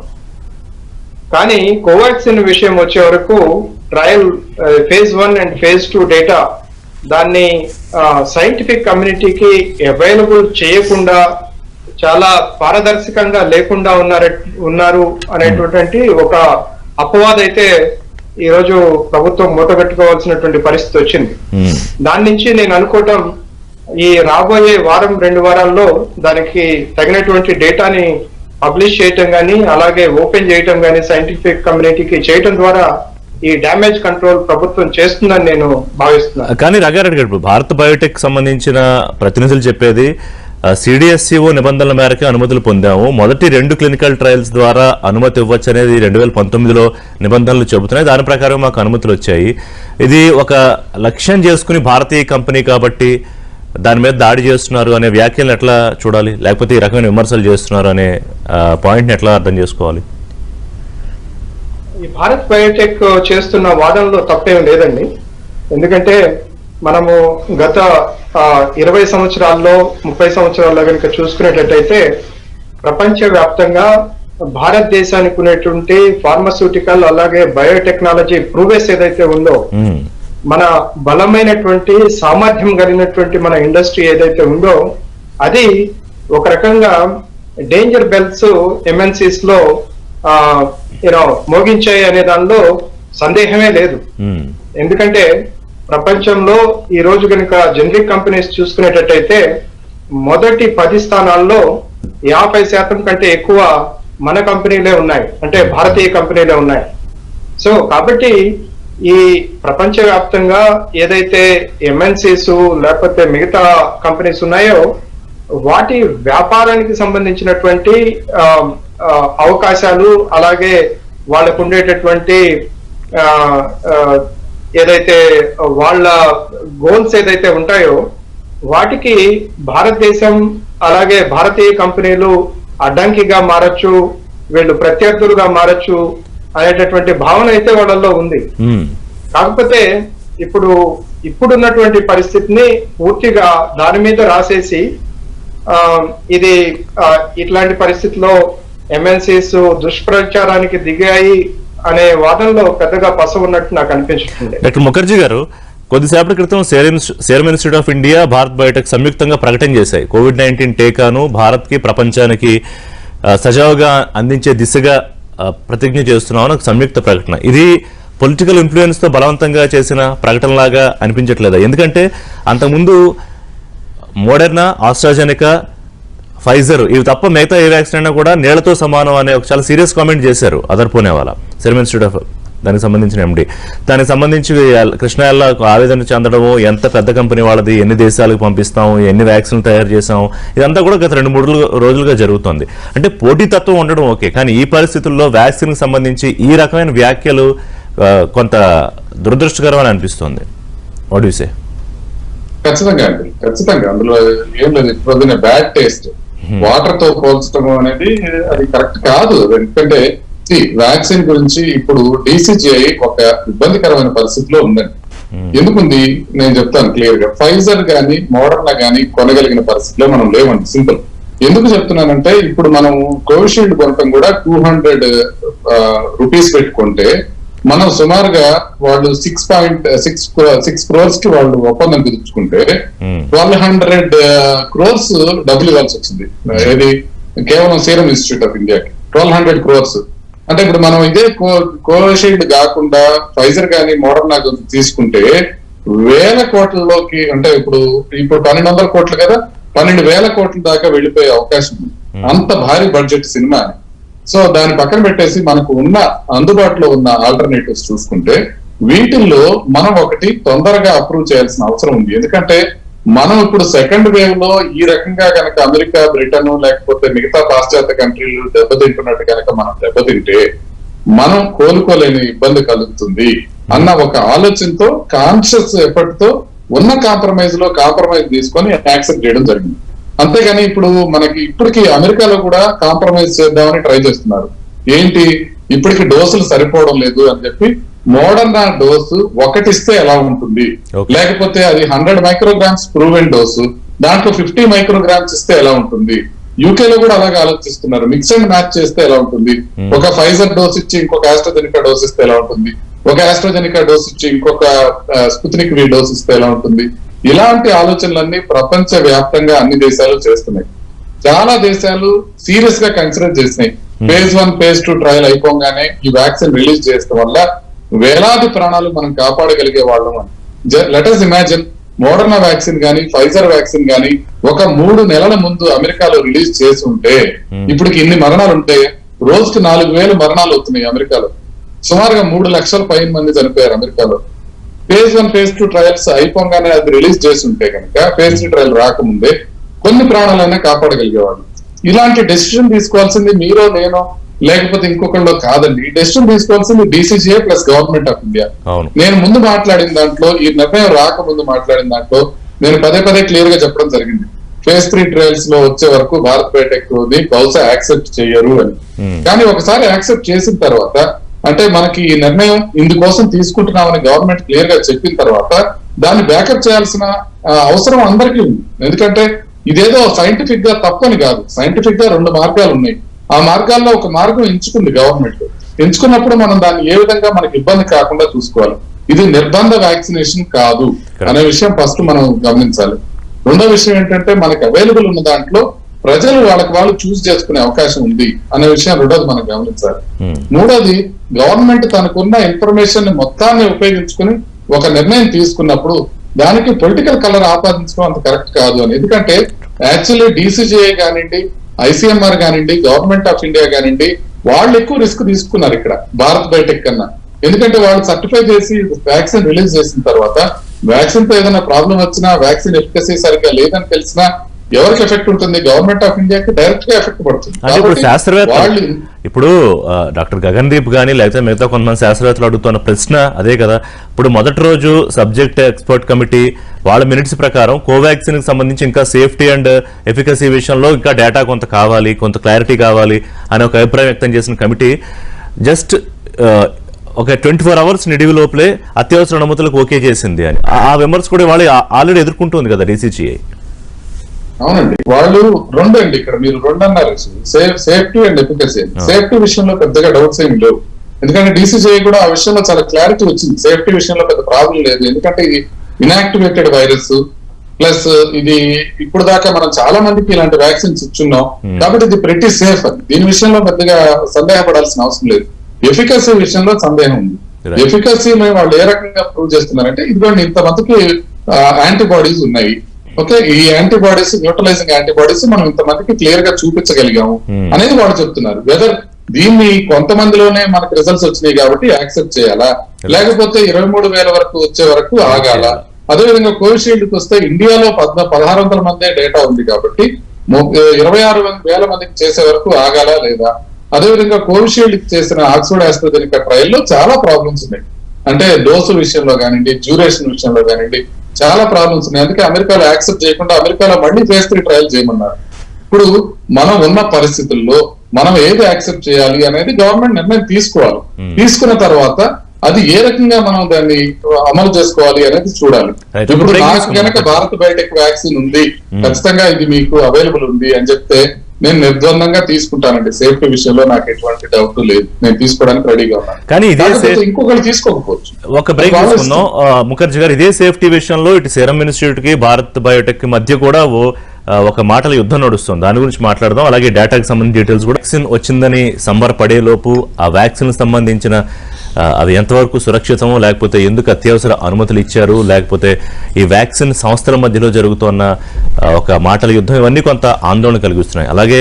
కానీ కోవాక్సిన్ విషయం వచ్చే వరకు trial phase 1 and phase 2 data దాన్ని సైంటిఫిక్ కమ్యూనిటీకి అవైలబుల్ చేయకుండా చాలా పారదర్శకంగా లేకుండా ఉన్నారు అనేటువంటి ఒక అపవాదం అయితే ఈ రోజు ప్రభుత్వం మూటగట్టుకోవాల్సినటువంటి పరిస్థితి వచ్చింది. దాని నుంచి నేను అనుకోవటం ఈ రాబోయే వారం 2 వారాల్లో దానికి తగినటువంటి డేటాని పబ్లిష్ చేయటం కానీ అలాగే ఓపెన్ చేయటం కానీ సైంటిఫిక్ కమ్యూనిటీకి చేయటం ద్వారా ఈ డ్యామేజ్ కంట్రోల్ ప్రభుత్వం చేస్తుందని నేను భావిస్తున్నాను. కానీ రంగారెడ్డి గారు, భారత్ బయోటెక్ సంబంధించిన ప్రతినిధులు చెప్పేది CDSCO నిబంధనల మేరకు అనుమతులు పొందాము. మొదటి 2 క్లినికల్ ట్రయల్స్ ద్వారా అనుమతి ఇవ్వచ్చు అనేది 2019లో నిబంధనలు చెబుతున్నాయి. దాని ప్రకారం మాకు అనుమతులు వచ్చాయి. ఇది ఒక లక్ష్యం చేసుకుని భారతీయ కంపెనీ కాబట్టి దాని మీద దాడి చేస్తున్నారు అనే వ్యాఖ్యలను ఎట్లా చూడాలి, లేకపోతే ఈ రకమైన విమర్శలు చేస్తున్నారు అనే పాయింట్ని ఎట్లా అర్థం చేసుకోవాలి? ఈ భారత్ బయోటెక్ చేస్తున్న వాదనలో తప్పేం లేదండి. ఎందుకంటే మనము గత 20 సంవత్సరాల్లో 30 సంవత్సరాల్లో కనుక చూసుకునేటట్టయితే ప్రపంచ వ్యాప్తంగా భారతదేశానికి ఉన్నటువంటి ఫార్మస్యూటికల్ అలాగే బయోటెక్నాలజీ ప్రూవెస్ ఏదైతే ఉందో మన బలమైనటువంటి సామర్థ్యం కలిగినటువంటి మన ఇండస్ట్రీ ఏదైతే ఉందో అది ఒక రకంగా డేంజర్ బెల్స్ MNCs లో మోగించాయి అనే దానిలో సందేహమే లేదు. ఎందుకంటే ప్రపంచంలో ఈ రోజు కనుక జనరిక్ కంపెనీస్ చూసుకునేటట్టయితే మొదటి 10 స్థానాల్లో 50% కంటే ఎక్కువ మన కంపెనీలే ఉన్నాయి, అంటే భారతీయ కంపెనీలే ఉన్నాయి. సో కాబట్టి ఈ ప్రపంచవ్యాప్తంగా ఏదైతే MNCs లేకపోతే మిగతా కంపెనీస్ ఉన్నాయో వాటి వ్యాపారానికి సంబంధించినటువంటి అవకాశాలు అలాగే వాళ్ళకు ఉండేటటువంటి ఏదైతే వాళ్ళ గోల్స్ ఏదైతే ఉంటాయో వాటికి భారతదేశం అలాగే భారతీయ కంపెనీలు అడ్డంకిగా మారచ్చు, వీళ్ళు ప్రత్యర్థులుగా మారచ్చు అనేటటువంటి భావన అయితే వాళ్ళల్లో ఉంది. కాకపోతే ఇప్పుడున్నటువంటి పరిస్థితిని పూర్తిగా దాని మీద రాసేసి ఇది ఇట్లాంటి పరిస్థితిలో MNCs దుష్ప్రచారానికి దిగాయి అనే వాదనలో పెద్దగా పస ఉన్నట్టు నాకు అనిపించుతుంది. డాక్టర్ ముఖర్జీ గారు, కొద్దిసేపటి క్రితం serum institute of India, Bharat Biotech సంయుక్తంగా ప్రకటన చేశాయి. COVID-19 టీకాను భారత్కి ప్రపంచానికి సజావుగా అందించే దిశగా ప్రతిజ్ఞ చేస్తున్నామని ఒక సంయుక్త ప్రకటన. ఇది పొలిటికల్ ఇన్ఫ్లుయెన్స్ తో బలవంతంగా చేసిన ప్రకటనలాగా అనిపించట్లేదా? ఎందుకంటే అంతకుముందు మోడెర్నా, ఆస్ట్రాజెనెకా, ఫైజర్ ఇవి తప్ప మిగతా ఏ వ్యాక్సిన్ అయినా కూడా నీళ్లతో సమానం అనే ఒక చాలా సీరియస్ కామెంట్ చేశారు అదర్ పూణే వాళ్ళ సెరమ్ ఇన్స్టిట్యూట్ ఆఫ్ దానికి సంబంధించిన ఎండి. దానికి సంబంధించి కృష్ణాయల్లో ఆవేదన చెందడము, ఎంత పెద్ద కంపెనీ వాళ్ళది, ఎన్ని దేశాలకు పంపిస్తాం, ఎన్ని వ్యాక్సిన్లు తయారు చేసాం, ఇదంతా కూడా గత 2-3 రోజులుగా జరుగుతుంది. అంటే పోటీతత్వం ఉండడం ఓకే, కానీ ఈ పరిస్థితుల్లో వ్యాక్సిన్కి సంబంధించి ఈ రకమైన వ్యాఖ్యలు కొంత దురదృష్టకరం అని అనిపిస్తుంది. What you say? ఖచ్చితంగా అండి, ఖచ్చితంగా అందులో ఏం లేదు. ఇప్పుడు బ్యాడ్ టేస్ట్ వాటర్ తో పోల్చడం అనేది అది కరెక్ట్ కాదు. ఎందుకంటే వ్యాక్సిన్ గురించి ఇప్పుడు DCGI ఒక ఇబ్బందికరమైన పరిస్థితిలో ఉందండి. ఎందుకుంది నేను చెప్తాను క్లియర్ గా. ఫైజర్ గానీ మోడర్నా గానీ కొనగలిగిన పరిస్థితిలో మనం లేవండి. సింపుల్. ఎందుకు చెప్తున్నానంటే ఇప్పుడు మనం కోవిషీల్డ్ కొనటం కూడా 200 రూపీస్ పెట్టుకుంటే మనం సుమారుగా వాళ్ళు 6.6 crores కి వాళ్ళు ఒప్పందం కుదుర్చుకుంటే 1200 crores డబ్బులు ఇవ్వాల్సి వచ్చింది. ఏది కేవలం సీరం ఇన్స్టిట్యూట్ ఆఫ్ ఇండియాకి 1200 crores. అంటే ఇప్పుడు మనం ఇదే కోవిషీల్డ్ కాకుండా ఫైజర్ కానీ మోడర్నా తీసుకుంటే 1000 కోట్లలోకి, అంటే ఇప్పుడు 1200 కోట్లు కదా, 12,000 కోట్ల దాకా వెళ్ళిపోయే అవకాశం ఉంది. అంత భారీ బడ్జెట్ సినిమా. సో దాని పక్కన పెట్టేసి మనకు ఉన్న అందుబాటులో ఉన్న ఆల్టర్నేటివ్స్ చూసుకుంటే వీటిల్లో మనం ఒకటి తొందరగా అప్రూవ్ చేయాల్సిన అవసరం ఉంది. ఎందుకంటే మనం ఇప్పుడు సెకండ్ వేవ్ లో ఈ రకంగా కనుక అమెరికా, బ్రిటన్ లేకపోతే మిగతా పాశ్చాత్య కంట్రీలు దెబ్బతింటున్నట్టు కనుక మనం దెబ్బతింటే మనం కోలుకోలేని ఇబ్బంది కలుగుతుంది అన్న ఒక ఆలోచనతో, కాన్షియస్ ఎఫర్ట్ తో ఉన్న కాంప్రమైజ్ తీసుకొని యాక్సెప్ట్ చేయడం జరిగింది. అంతేగాని ఇప్పుడు మనకి ఇప్పటికి అమెరికాలో కూడా కాంప్రమైజ్ చేద్దామని ట్రై చేస్తున్నారు. ఏంటి, ఇప్పటికి డోసులు సరిపోవడం లేదు అని చెప్పి మోడర్నా డోసు ఒకటిస్తే ఎలా ఉంటుంది, లేకపోతే అది 100 మైక్రోగ్రామ్స్ ప్రూవెన్ డోసు, దాంట్లో 50 మైక్రోగ్రామ్స్ ఇస్తే ఎలా ఉంటుంది. యూకేలో కూడా అలాగే ఆలోచిస్తున్నారు. మిక్స్ అండ్ మ్యాచ్ చేస్తే ఎలా ఉంటుంది, ఒక ఫైజర్ డోస్ ఇచ్చి ఇంకొక ఆస్ట్రాజెనికా డోస్ ఇస్తే ఎలా ఉంటుంది, ఒక ఆస్ట్రాజెనికా డోస్ ఇచ్చి ఇంకొక స్పుత్నిక్ V డోస్ ఇస్తే ఎలా ఉంటుంది. ఇలాంటి ఆలోచనలన్నీ ప్రపంచ వ్యాప్తంగా అన్ని దేశాలు చేస్తున్నాయి. చాలా దేశాలు సీరియస్ గా కన్సిడర్ చేసినాయి. phase 1 phase 2 ట్రయల్ అయిపోగానే ఈ వ్యాక్సిన్ రిలీజ్ చేయడం వల్ల వేలాది ప్రాణాలు మనం కాపాడగలిగే వాళ్ళం అని. Let us imagine Moderna vaccine గానీ ఫైజర్ వ్యాక్సిన్ గానీ ఒక 3 నెలల ముందు అమెరికాలో రిలీజ్ చేసి ఉంటే ఇప్పటికి ఇన్ని మరణాలు ఉంటే రోజుకి 4,000 మరణాలు అవుతున్నాయి అమెరికాలో. సుమారుగా 3 లక్షల పైన మంది చనిపోయారు అమెరికాలో. phase 1 phase 2 ట్రయల్స్ అయిపోగానే అది రిలీజ్ చేసి ఉంటే కనుక phase 3 ట్రయల్ రాకముందే కొన్ని ప్రాణాలైనా కాపాడగలిగేవాళ్ళు. ఇలాంటి డెసిషన్ తీసుకోవాల్సింది మీరో నేనో లేకపోతే ఇంకొకళ్ళు కాదండి. ఈ డెసిషన్ తీసుకోవాల్సింది DCGI plus government of India. నేను ముందు మాట్లాడిన దాంట్లో, ఈ నిర్ణయం రాకముందు మాట్లాడిన దాంట్లో నేను పదే క్లియర్ గా చెప్పడం జరిగింది. phase 3 ట్రయల్స్ లో వచ్చే వరకు భారత్ బయోటెక్ బహుశా యాక్సెప్ట్ చేయరు అని. కానీ ఒకసారి యాక్సెప్ట్ చేసిన తర్వాత, అంటే మనకి ఈ నిర్ణయం ఇందుకోసం తీసుకుంటున్నామని గవర్నమెంట్ క్లియర్ గా చెప్పిన తర్వాత దాన్ని బ్యాకప్ చేయాల్సిన అవసరం అందరికీ ఉంది. ఎందుకంటే ఇదేదో సైంటిఫిక్ గా తప్పని కాదు. సైంటిఫిక్ గా 2 మార్గాలు ఉన్నాయి. ఆ మార్గాల్లో ఒక మార్గం ఎంచుకుంది గవర్నమెంట్. ఎంచుకున్నప్పుడు మనం దాన్ని ఏ విధంగా మనకి ఇబ్బంది కాకుండా చూసుకోవాలి. ఇది నిర్బంధ వ్యాక్సినేషన్ కాదు అనే విషయం ఫస్ట్ మనం గమనించాలి. రెండో విషయం ఏంటంటే మనకి అవైలబుల్ ఉన్న దాంట్లో ప్రజలు వాళ్ళకి వాళ్ళు చూస్ చేసుకునే అవకాశం ఉంది అనే విషయం రెండోది మనం గమనించాలి. మూడోది, గవర్నమెంట్ తనకున్న ఇన్ఫర్మేషన్ ని మొత్తాన్ని ఉపయోగించుకుని ఒక నిర్ణయం తీసుకున్నప్పుడు దానికి పొలిటికల్ కలర్ ఆపాదించడం అంత కరెక్ట్ కాదు అని. ఎందుకంటే యాక్చువల్లీ DCGI కానివ్వండి, ICMR కానివ్వండి, గవర్నమెంట్ ఆఫ్ ఇండియా కానివ్వండి, వాళ్ళు ఎక్కువ రిస్క్ తీసుకున్నారు ఇక్కడ భారత్ బయోటెక్ కన్నా. ఎందుకంటే వాళ్ళు సర్టిఫై చేసి వ్యాక్సిన్ రిలీజ్ చేసిన తర్వాత వ్యాక్సిన్ తో ఏదైనా ప్రాబ్లం వచ్చినా, వ్యాక్సిన్ ఎఫికసీ సరిగ్గా లేదని తెలిసినా ఎవరికి ఎఫెక్ట్ ఉంటుంది? గవర్నమెంట్ ఆఫ్ ఇండియాకి డైరెక్ట్ గా ఎఫెక్ట్ పడుతుంది. ఇప్పుడు శాస్త్రవేత్తలు, ఇప్పుడు డాక్టర్ గగన్దీప్ గానీ లేకపోతే మిగతా కొంతమంది శాస్త్రవేత్తలు అడుగుతున్న ప్రశ్న అదే కదా. ఇప్పుడు మొదటి రోజు సబ్జెక్ట్ ఎక్స్పర్ట్ కమిటీ వాళ్ళ మినిట్స్ ప్రకారం కోవాక్సిన్ కి సంబంధించి ఇంకా సేఫ్టీ అండ్ ఎఫికసీ విషయంలో ఇంకా డేటా కొంత కావాలి, కొంత క్లారిటీ కావాలి అనే ఒక అభిప్రాయం వ్యక్తం చేసిన కమిటీ జస్ట్ ఒక 24 hours నిడివి లోపలే అత్యవసర అనుమతులకు ఓకే చేసింది అని ఆ విమర్శ కూడా వాళ్ళు ఆల్రెడీ ఎదుర్కొంటుంది కదా DCGI. అవునండి, వాళ్ళు రెండు అండి. ఇక్కడ మీరు 2 అన్నారు, సేఫ్టీ అండ్ ఎఫికసీ. సేఫ్టీ విషయంలో పెద్దగా డౌట్స్ ఏమి లేవు. ఎందుకంటే DCGI కూడా ఆ విషయంలో చాలా క్లారిటీ వచ్చింది. సేఫ్టీ విషయంలో పెద్ద ప్రాబ్లం లేదు. ఎందుకంటే ఇది ఇనాక్టివేటెడ్ వైరస్, ప్లస్ ఇది ఇప్పుడు దాకా మనం చాలా మందికి ఇలాంటి వ్యాక్సిన్స్ ఇచ్చున్నాం కాబట్టి ఇది ప్రెటీ సేఫ్ అని. దీని విషయంలో పెద్దగా సందేహపడాల్సిన అవసరం లేదు. ఎఫికసీ విషయంలో సందేహం ఉంది. ఎఫికసీ వాళ్ళు ఏ రకంగా ప్రూవ్ చేస్తున్నారంటే, ఇదిగోండి ఇంతమందికి యాంటీబాడీస్ ఉన్నాయి, ఓకే, ఈ యాంటీబాడీస్ న్యూట్రలైజింగ్ యాంటీబాడీస్ మనం ఇంతమందికి క్లియర్ గా చూపించగలిగాము అనేది వాళ్ళు చెప్తున్నారు. వెదర్ దీన్ని కొంతమందిలోనే మనకు రిజల్ట్స్ వచ్చినాయి కాబట్టి యాక్సెప్ట్ చేయాలా, లేకపోతే 23,000 వరకు వచ్చే వరకు ఆగాల? అదేవిధంగా కోవిషీల్డ్కి వస్తే ఇండియాలో 1,600 మందే డేటా ఉంది కాబట్టి 26,000 మందికి చేసే వరకు ఆగాలా లేదా? అదేవిధంగా కోవిషీల్డ్ చేసిన ఆక్స్ఫర్డ్ ఆస్ట్రాజెనికా ట్రయల్లో చాలా ప్రాబ్లమ్స్ ఉన్నాయి. అంటే డోసు విషయంలో కానివ్వండి, డ్యూరేషన్ విషయంలో కానివ్వండి చాలా ప్రాబ్లమ్స్ ఉన్నాయి. అందుకే అమెరికాలో యాక్సెప్ట్ చేయకుండా అమెరికాలో మళ్ళీ phase 3 ట్రయల్ చేయమన్నారు. ఇప్పుడు మనం ఉన్న పరిస్థితుల్లో మనం ఏది యాక్సెప్ట్ చేయాలి అనేది గవర్నమెంట్ నిర్ణయం తీసుకోవాలి. తీసుకున్న తర్వాత అది ఏ రకంగా మనం దాన్ని అమలు చేసుకోవాలి అనేది చూడాలి. ఇప్పుడు నాకు కనుక భారత్ బయోటెక్ వ్యాక్సిన్ ఉంది, ఖచ్చితంగా ఇది మీకు అవైలబుల్ ఉంది అని చెప్తే నేను నిర్బంధంగా తీసుకుంటానండి. సేఫ్టీ విషయంలో నాకు ఎటువంటి డౌట్ లేదు, నేను తీసుకోవడానికి రెడీగా ఉన్నాను. కానీ ఇంకొకరు తీసుకోకపోవచ్చు. ఒక బ్రేక్ తీసుకుందాం. ముఖర్జీ గారు, ఇదే సేఫ్టీ విషయంలో ఇటు సీరం ఇన్స్టిట్యూట్ కి భారత్ బయోటెక్ కి మధ్య కూడా ఒక మాటల యుద్ధం నడుస్తుంది. దాని గురించి మాట్లాడదాం. అలాగే డేటాకి సంబంధించిన డీటెయిల్స్ కూడా. వ్యాక్సిన్ వచ్చిందని సంబరపడే లోపు ఆ వ్యాక్సిన్ సంబంధించిన అది ఎంతవరకు సురక్షితమో, లేకపోతే ఎందుకు అత్యవసర అనుమతులు ఇచ్చారు, లేకపోతే ఈ వ్యాక్సిన్ సంస్థల మధ్యలో జరుగుతున్న ఒక మాటల యుద్ధం, ఇవన్నీ కొంత ఆందోళన కలిగిస్తున్నాయి. అలాగే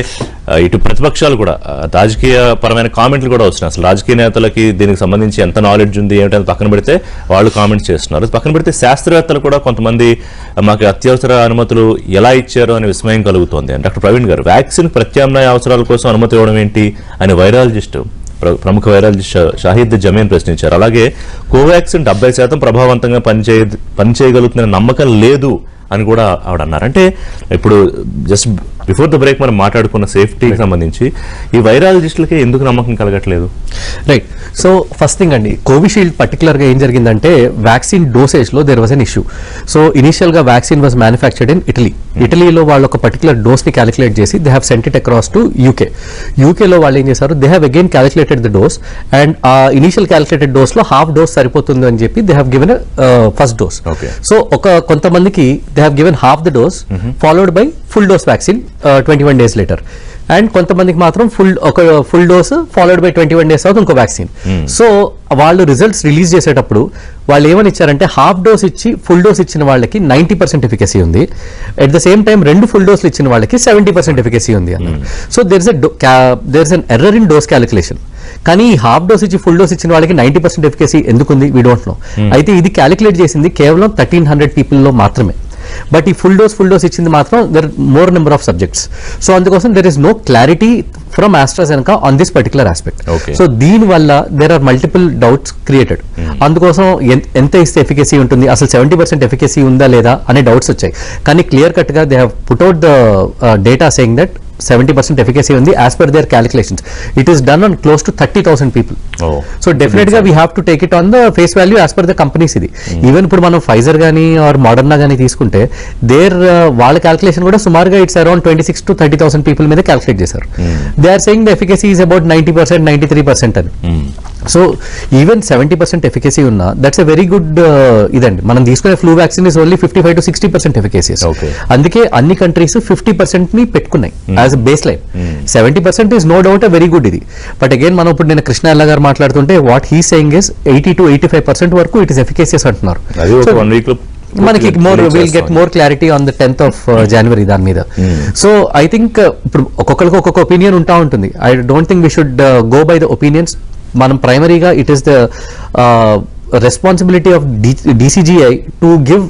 ఇటు ప్రతిపక్షాలు కూడా రాజకీయ పరమైన కామెంట్లు కూడా వస్తున్నాయి. అసలు రాజకీయ నేతలకి దీనికి సంబంధించి ఎంత నాలెడ్జ్ ఉంది ఏమిటని పక్కన పెడితే వాళ్ళు కామెంట్స్ చేస్తున్నారు. పక్కన పెడితే శాస్త్రవేత్తలు కూడా కొంతమంది మాకు అత్యవసర అనుమతులు ఎలా ఇచ్చారు అని విస్మయం కలుగుతోంది. డాక్టర్ ప్రవీణ్ గారు, వ్యాక్సిన్ ప్రత్యామ్నాయ అవసరాల కోసం అనుమతి ఇవ్వడం ఏంటి అని వైరాలజిస్ట్, ప్రముఖ వైరాలజిస్ట్ షాహిద్ జమీన్ ప్రశ్నించారు. అలాగే కోవాక్సిన్ 70% ప్రభావవంతంగా పనిచేయగలుగుతున్న నమ్మకం లేదు అని కూడా ఆవిడ అన్నారు. అంటే ఇప్పుడు జస్ట్ బిఫోర్ ద బ్రేక్ మనం మాట్లాడుకున్న సేఫ్టీకి సంబంధించి ఈ వైరాలజిస్టులకి ఎందుకు నమ్మకం కలగట్లేదు? రైట్. సో ఫస్ట్ థింగ్ అండి, కోవిషీల్డ్ పర్టికులర్ గా ఏం జరిగిందంటే వ్యాక్సిన్ డోసేజ్ లో there was an issue. So initial గా vaccine was manufactured in Italy. ఇటలీలో వాళ్ళు ఒక పర్టికులర్ డోస్ ని క్యాలిక్యులేట్ చేసి they have sent it across to UK. యూకేలో వాళ్ళు ఏం చేశారు, they have again calculated the dose and ఆ ఇనిషియల్ క్యాలిక్యులేటెడ్ డోస్ లో హాఫ్ డోస్ సరిపోతుంది అని చెప్పి they have given first dose. So కొంతమందికి they have given half the dose followed by full dose vaccine 21 days later. And కొంతమందికి మాత్రం full dose followed by 21 days అవుతుంది ఇంకో వ్యాక్సిన్. సో వాళ్ళు రిజల్ట్స్ రిలీజ్ చేసేటప్పుడు వాళ్ళు ఏమని ఇచ్చారంటే హాఫ్ డోస్ ఇచ్చి ఫుల్ డోస్ ఇచ్చిన వాళ్ళకి 90% ఎఫికసీ ఉంది, at the same time 2 full డోస్లు ఇచ్చిన వాళ్ళకి 70% ఎఫికసీ ఉంది అన్నారు. So there is an error in dose calculation. కానీ హాఫ్ డోస్ ఇచ్చి ఫుల్ డోస్ ఇచ్చిన వాళ్ళకి 90% ఎఫికసీ ఎందుకుంది వీ డోంట్ నో. అయితే ఇది క్యాలిక్యులేట్ చేసింది కేవలం 1300 people లో మాత్రమే. బట్ ఈ ఫుల్ డోస్ ఇచ్చింది మాత్రం there more number of subjects. So అందుకోసం there is no clarity from AstraZeneca on this particular aspect. So దీని వల్ల there are multiple doubts created. అందుకోసం ఎంత ఇస్తే ఎఫికసీ ఉంటుంది, అసలు 70% ఎఫికసీ ఉందా లేదా అనే డౌట్స్ వచ్చాయి. కానీ క్లియర్ కట్ గా they have put out the data saying that 70% efficacy ఉంది as per their calculations. It is done on close to 30,000 people. So definite గా we have to take it on the face value as per the companies. ఇది even ఇప్పుడు మనం Pfizer గానీ are Moderna గానీ తీసుకుంటే వాళ్ళ calculation కూడా సుమారుగా ఇట్స్ అరౌండ్ 26 to 30,000 people మీద క్యాలిక్యులేట్ చేశారు. They are saying the efficacy is about 90%, 93% అని. సో ఈవెన్ 70% ఎఫికసీ ఉన్నా దట్స్ ఎ వెరీ గుడ్ ఇదండి. మనం తీసుకునే flu vaccine is only 55 to 60% efficacy. అందుకే అన్ని కంట్రీస్ 50% ని పెట్టుకున్నాయి as a baseline. 70% is no doubt a very good ఇది. బట్ అగైన్ మనం ఇప్పుడు నేను కృష్ణ ఎల్ల గారు మాట్లాడుతుంటే what he saying is 80 to 85% వరకు ఇట్ ఇస్ ఎఫికసీస్ అంటున్నారు. మనకి will get more clarity on the 10th of January దాని మీద. సో ఐ థింక్ ఇప్పుడు ఒక్కొక్కరికి ఒక్కొక్క ఒపీనియన్ ఉంటా ఉంటుంది. I don't think we should go by the opinions. మనం ప్రైమరీగా it is the responsibility of DCGI to give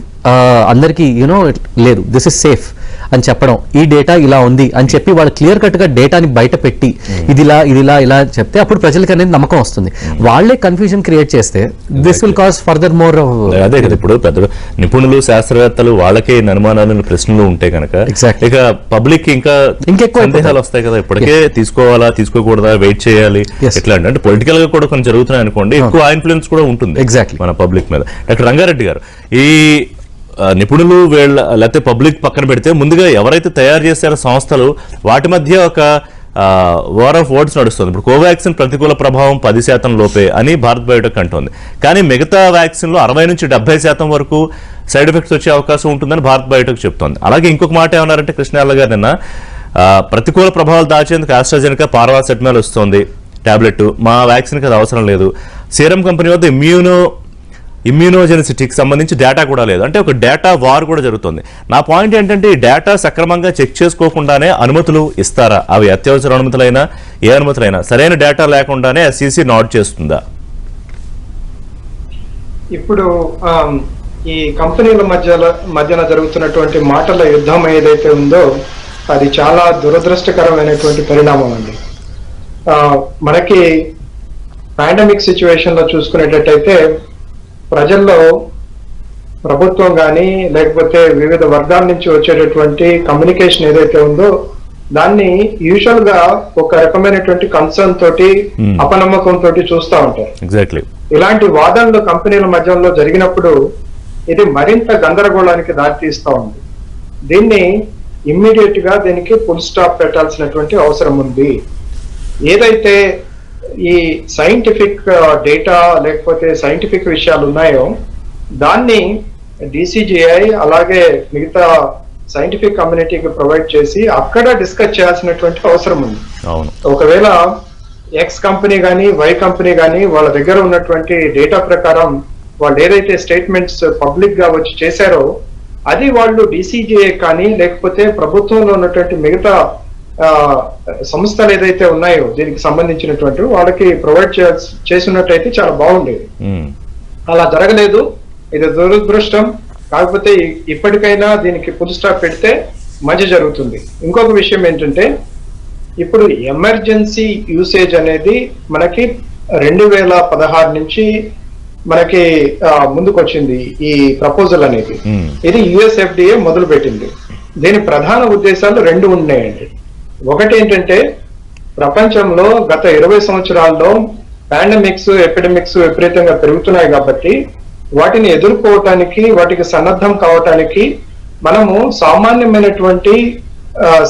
అందరికీ యూనో లేదు దిస్ ఇస్ సేఫ్ అని చెప్పడం, ఈ డేటా ఇలా ఉంది అని చెప్పి వాళ్ళు క్లియర్ కట్ గా డేటాని బయట పెట్టి ఇలా చెప్తే అప్పుడు ప్రజలకు అనేది నమ్మకం వస్తుంది. వాళ్లే కన్ఫ్యూజన్ క్రియేట్ చేస్తే this will cause further more. అదే కదా ఇప్పుడు పెద్ద నిపుణులు శాస్త్రవేత్తలు వాళ్ళకే అనుమానాలు ప్రశ్నలు ఉంటే కనుక ఇక పబ్లిక్ ఇంకెక్కువ సందేహాలు వస్తాయి కదా. ఇప్పటికే తీసుకోవాలా తీసుకోకూడదా వెయిట్ చేయాలి ఎట్లా అంటే పొలిటికల్ గా కూడా కొన్ని జరుగుతున్నాయి అనుకోండి, ఎక్కువ ఇన్ఫ్లుయెన్స్ కూడా ఉంటుంది ఎగ్జాక్ట్లీ మన పబ్లిక్ మీద. డాక్టర్ రంగారెడ్డి గారు, ఈ నిపుణులు లేకపోతే పబ్లిక్ పక్కన పెడితే ముందుగా ఎవరైతే తయారు చేశారో సంస్థలు వాటి మధ్య ఒక వార్ ఆఫ్ వర్డ్స్ నడుస్తుంది. ఇప్పుడు కోవాక్సిన్ ప్రతికూల ప్రభావం 10% లోపే అని భారత్ బయోటెక్ అంటోంది. కానీ మిగతా వ్యాక్సిన్ లో 60 నుంచి 70% వరకు సైడ్ ఎఫెక్ట్స్ వచ్చే అవకాశం ఉంటుందని భారత్ బయోటెక్ చెప్తోంది. అలాగే ఇంకొక మాట ఏమన్నారంటే కృష్ణాల గారు నిన్న ప్రతికూల ప్రభావాలు దాచేందుకు ఆస్ట్రాజెనికా పారాసెటమాల్ వస్తుంది టాబ్లెట్, మా వ్యాక్సిన్కి అది అవసరం లేదు. సీరం కంపెనీ వద్ద ఇమ్యూనోజెనిసిటీకి సంబంధించి డేటా కూడా లేదు. అంటే ఒక డేటా వార్ కూడా జరుగుతుంది. నా పాయింట్ ఏంటంటే ఈ డేటా సక్రమంగా చెక్ చేసుకోకుండానే అనుమతులు ఇస్తారా? అవి అత్యవసర అనుమతులైనా ఏ అనుమతులైనా సరైన డేటా లేకుండానే SEC నాట్ చేస్తుందా? ఇప్పుడు ఈ కంపెనీల మధ్యన జరుగుతున్నటువంటి మాటల యుద్ధం ఏదైతే ఉందో అది చాలా దురదృష్టకరమైనటువంటి పరిణామం అండి. మనకి పాండమిక్ సిచ్యువేషన్ లో చూసుకునేటట్టయితే ప్రజల్లో ప్రభుత్వం కానీ లేకపోతే వివిధ వర్గాల నుంచి వచ్చేటటువంటి కమ్యూనికేషన్ ఏదైతే ఉందో దాన్ని యూజువల్ గా ఒక రకమైనటువంటి కన్సర్న్ తోటి అపనమ్మకం తోటి చూస్తూ ఉంటారు. ఎగ్జాక్ట్లీ. ఇలాంటి వాదనలు కంపెనీల మధ్యలో జరిగినప్పుడు ఇది మరింత గందరగోళానికి దారితీస్తా ఉంది. దీన్ని ఇమ్మీడియట్ గా దీనికి ఫుల్ స్టాప్ పెట్టాల్సినటువంటి అవసరం ఉంది. ఏదైతే ఈ సైంటిఫిక్ డేటా లేకపోతే సైంటిఫిక్ విషయాలు ఉన్నాయో దాన్ని DCGI అలాగే మిగతా సైంటిఫిక్ కమ్యూనిటీకి ప్రొవైడ్ చేసి అక్కడ డిస్కస్ చేయాల్సినటువంటి అవసరం ఉంది. ఒకవేళ X కంపెనీ కానీ Y కంపెనీ కానీ వాళ్ళ దగ్గర ఉన్నటువంటి డేటా ప్రకారం వాళ్ళు ఏదైతే స్టేట్మెంట్స్ పబ్లిక్ గా వచ్చి చేశారో అది వాళ్ళు DCGI కానీ లేకపోతే ప్రభుత్వంలో ఉన్నటువంటి మిగతా సంస్థలు ఏదైతే ఉన్నాయో దీనికి సంబంధించినటువంటి వాళ్ళకి ప్రొవైడ్ చేసినట్టయితే చాలా బాగుండేది. అలా జరగలేదు. ఇది దురదృష్టం. కాకపోతే ఇప్పటికైనా దీనికి ఫుల్ స్టాప్ పెడితే మంచి జరుగుతుంది. ఇంకొక విషయం ఏంటంటే ఇప్పుడు ఎమర్జెన్సీ యూసేజ్ అనేది మనకి 2016 నుంచి మనకి ముందుకు వచ్చింది ఈ ప్రపోజల్ అనేది. ఇది US FDA మొదలు పెట్టింది. దీని ప్రధాన ఉద్దేశాలు 2 ఉన్నాయండి. ఒకటి ఏంటంటే ప్రపంచంలో గత 20 సంవత్సరాల్లో పాండమిక్స్ ఎపిడమిక్స్ విపరీతంగా పెరుగుతున్నాయి కాబట్టి వాటిని ఎదుర్కోవటానికి వాటికి సన్నద్ధం కావటానికి మనము సామాన్యమైనటువంటి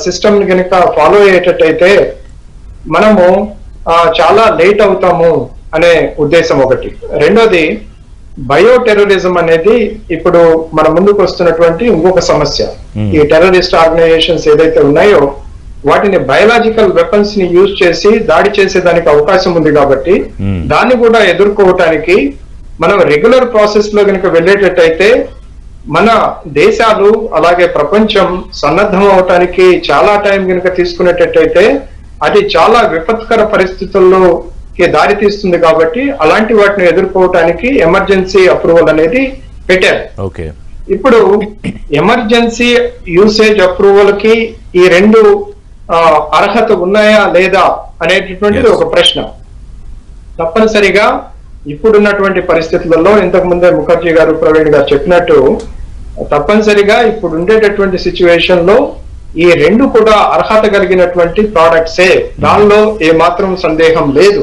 సిస్టమ్ ని కనుక ఫాలో అయ్యేటట్టయితే మనము చాలా లేట్ అవుతాము అనే ఉద్దేశం ఒకటి. రెండోది బయో టెర్రరిజం అనేది ఇప్పుడు మన ముందుకు వస్తున్నటువంటి ఇంకొక సమస్య. ఈ టెర్రరిస్ట్ ఆర్గనైజేషన్స్ ఏదైతే ఉన్నాయో వాటిని బయలాజికల్ వెపన్స్ ని యూజ్ చేసి దాడి చేసేదానికి అవకాశం ఉంది కాబట్టి దాన్ని కూడా ఎదుర్కోవటానికి మనం రెగ్యులర్ ప్రాసెస్ లో కనుక వెళ్ళేటట్టయితే మన దేశాలు అలాగే ప్రపంచం సన్నద్ధం అవటానికి చాలా టైం కనుక తీసుకునేటట్టయితే అది చాలా విపత్కర పరిస్థితుల్లోకి దారి తీస్తుంది. కాబట్టి అలాంటి వాటిని ఎదుర్కోవటానికి ఎమర్జెన్సీ అప్రూవల్ అనేది పెట్టారు. ఇప్పుడు ఎమర్జెన్సీ యూసేజ్ అప్రూవల్ కి ఈ 2 అర్హత ఉన్నాయా లేదా అనేటటువంటిది ఒక ప్రశ్న. తప్పనిసరిగా ఇప్పుడున్నటువంటి పరిస్థితులలో ఇంతకు ముందే ముఖర్జీ గారు ప్రవీణ్ గారు చెప్పినట్టు తప్పనిసరిగా ఇప్పుడు ఉండేటటువంటి సిచ్యువేషన్ లో ఈ 2 కూడా అర్హత కలిగినటువంటి ప్రోడక్ట్సే. దానిలో ఏ మాత్రం సందేహం లేదు.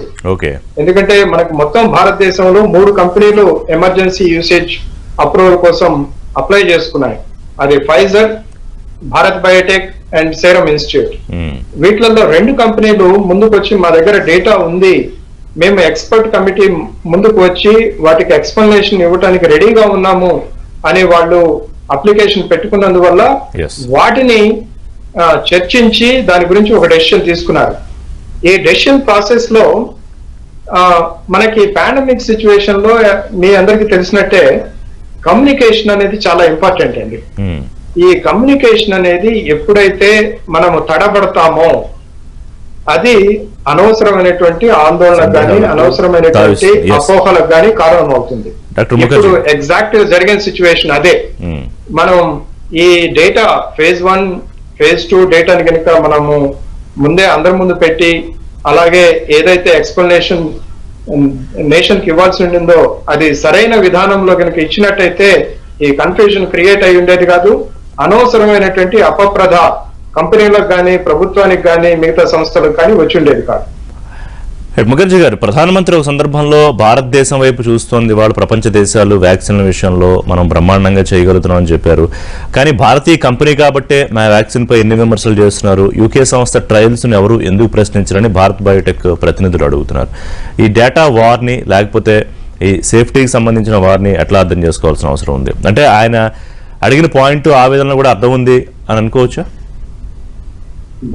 ఎందుకంటే మనకు మొత్తం భారతదేశంలో 3 కంపెనీలు ఎమర్జెన్సీ యూసేజ్ అప్రూవల్ కోసం అప్లై చేసుకున్నాయి. అది Pfizer, Bharat Biotech and Serum Institute. వీటిలలో 2 కంపెనీలు ముందుకు వచ్చి మా దగ్గర డేటా ఉంది, మేము ఎక్స్పర్ట్ కమిటీ ముందుకు వచ్చి వాటికి ఎక్స్ప్లెనేషన్ ఇవ్వడానికి రెడీగా ఉన్నాము అని వాళ్ళు అప్లికేషన్ పెట్టుకున్నందువల్ల వాటిని చర్చించి దాని గురించి ఒక డెసిషన్ తీసుకున్నారు. ఈ డెసిషన్ ప్రాసెస్ లో మనకి పాండమిక్ సిచ్యువేషన్ లో మీ అందరికి తెలిసినట్టే కమ్యూనికేషన్ అనేది చాలా ఇంపార్టెంట్ అండి. ఈ కమ్యూనికేషన్ అనేది ఎప్పుడైతే మనము తడబడతామో అది అనవసరమైనటువంటి ఆందోళనకు కానీ అనవసరమైనటువంటి అపోహలకు కానీ కారణం అవుతుంది. ఇప్పుడు ఎగ్జాక్ట్ జరిగిన సిచ్యువేషన్ అదే. మనం ఈ డేటా phase 1 phase 2 డేటాని కనుక మనము ముందే అందరి ముందు పెట్టి అలాగే ఏదైతే ఎక్స్ప్లెనేషన్ నేషన్ కి ఇవ్వాల్సి ఉండిందో అది సరైన విధానంలో కనుక ఇచ్చినట్టయితే ఈ కన్ఫ్యూజన్ క్రియేట్ అయి ఉండేది కాదు. అనవసరమైనటువంటి అపప్రద కంపెనీలకు కానీ ప్రభుత్వానికి కానీ మిగతా సంస్థలకు కానీ వచ్చి ఉండేది కాదు. ముఖర్జీ గారు, ప్రధానమంత్రి ఒక సందర్భంలో భారతదేశం వైపు చూస్తోంది, వాళ్ళు ప్రపంచ దేశాలు వ్యాక్సిన్ల విషయంలో మనం బ్రహ్మాండంగా చేయగలుగుతున్నాం అని చెప్పారు. కానీ భారతీయ కంపెనీ కాబట్టే మా వ్యాక్సిన్ పై ఎన్ని విమర్శలు చేస్తున్నారు, యూకే సంస్థ ట్రయల్స్ ని ఎవరు ఎందుకు ప్రశ్నించారని భారత్ బయోటెక్ ప్రతినిధులు అడుగుతున్నారు. ఈ డేటా వార్ని లేకపోతే ఈ సేఫ్టీకి సంబంధించిన వారిని ఎట్లా అర్థం చేసుకోవాల్సిన అవసరం ఉంది? అంటే ఆయన అడిగిన పాయింట్ ఆవేదనలో కూడా అర్థం ఉంది అని అనుకోవచ్చా?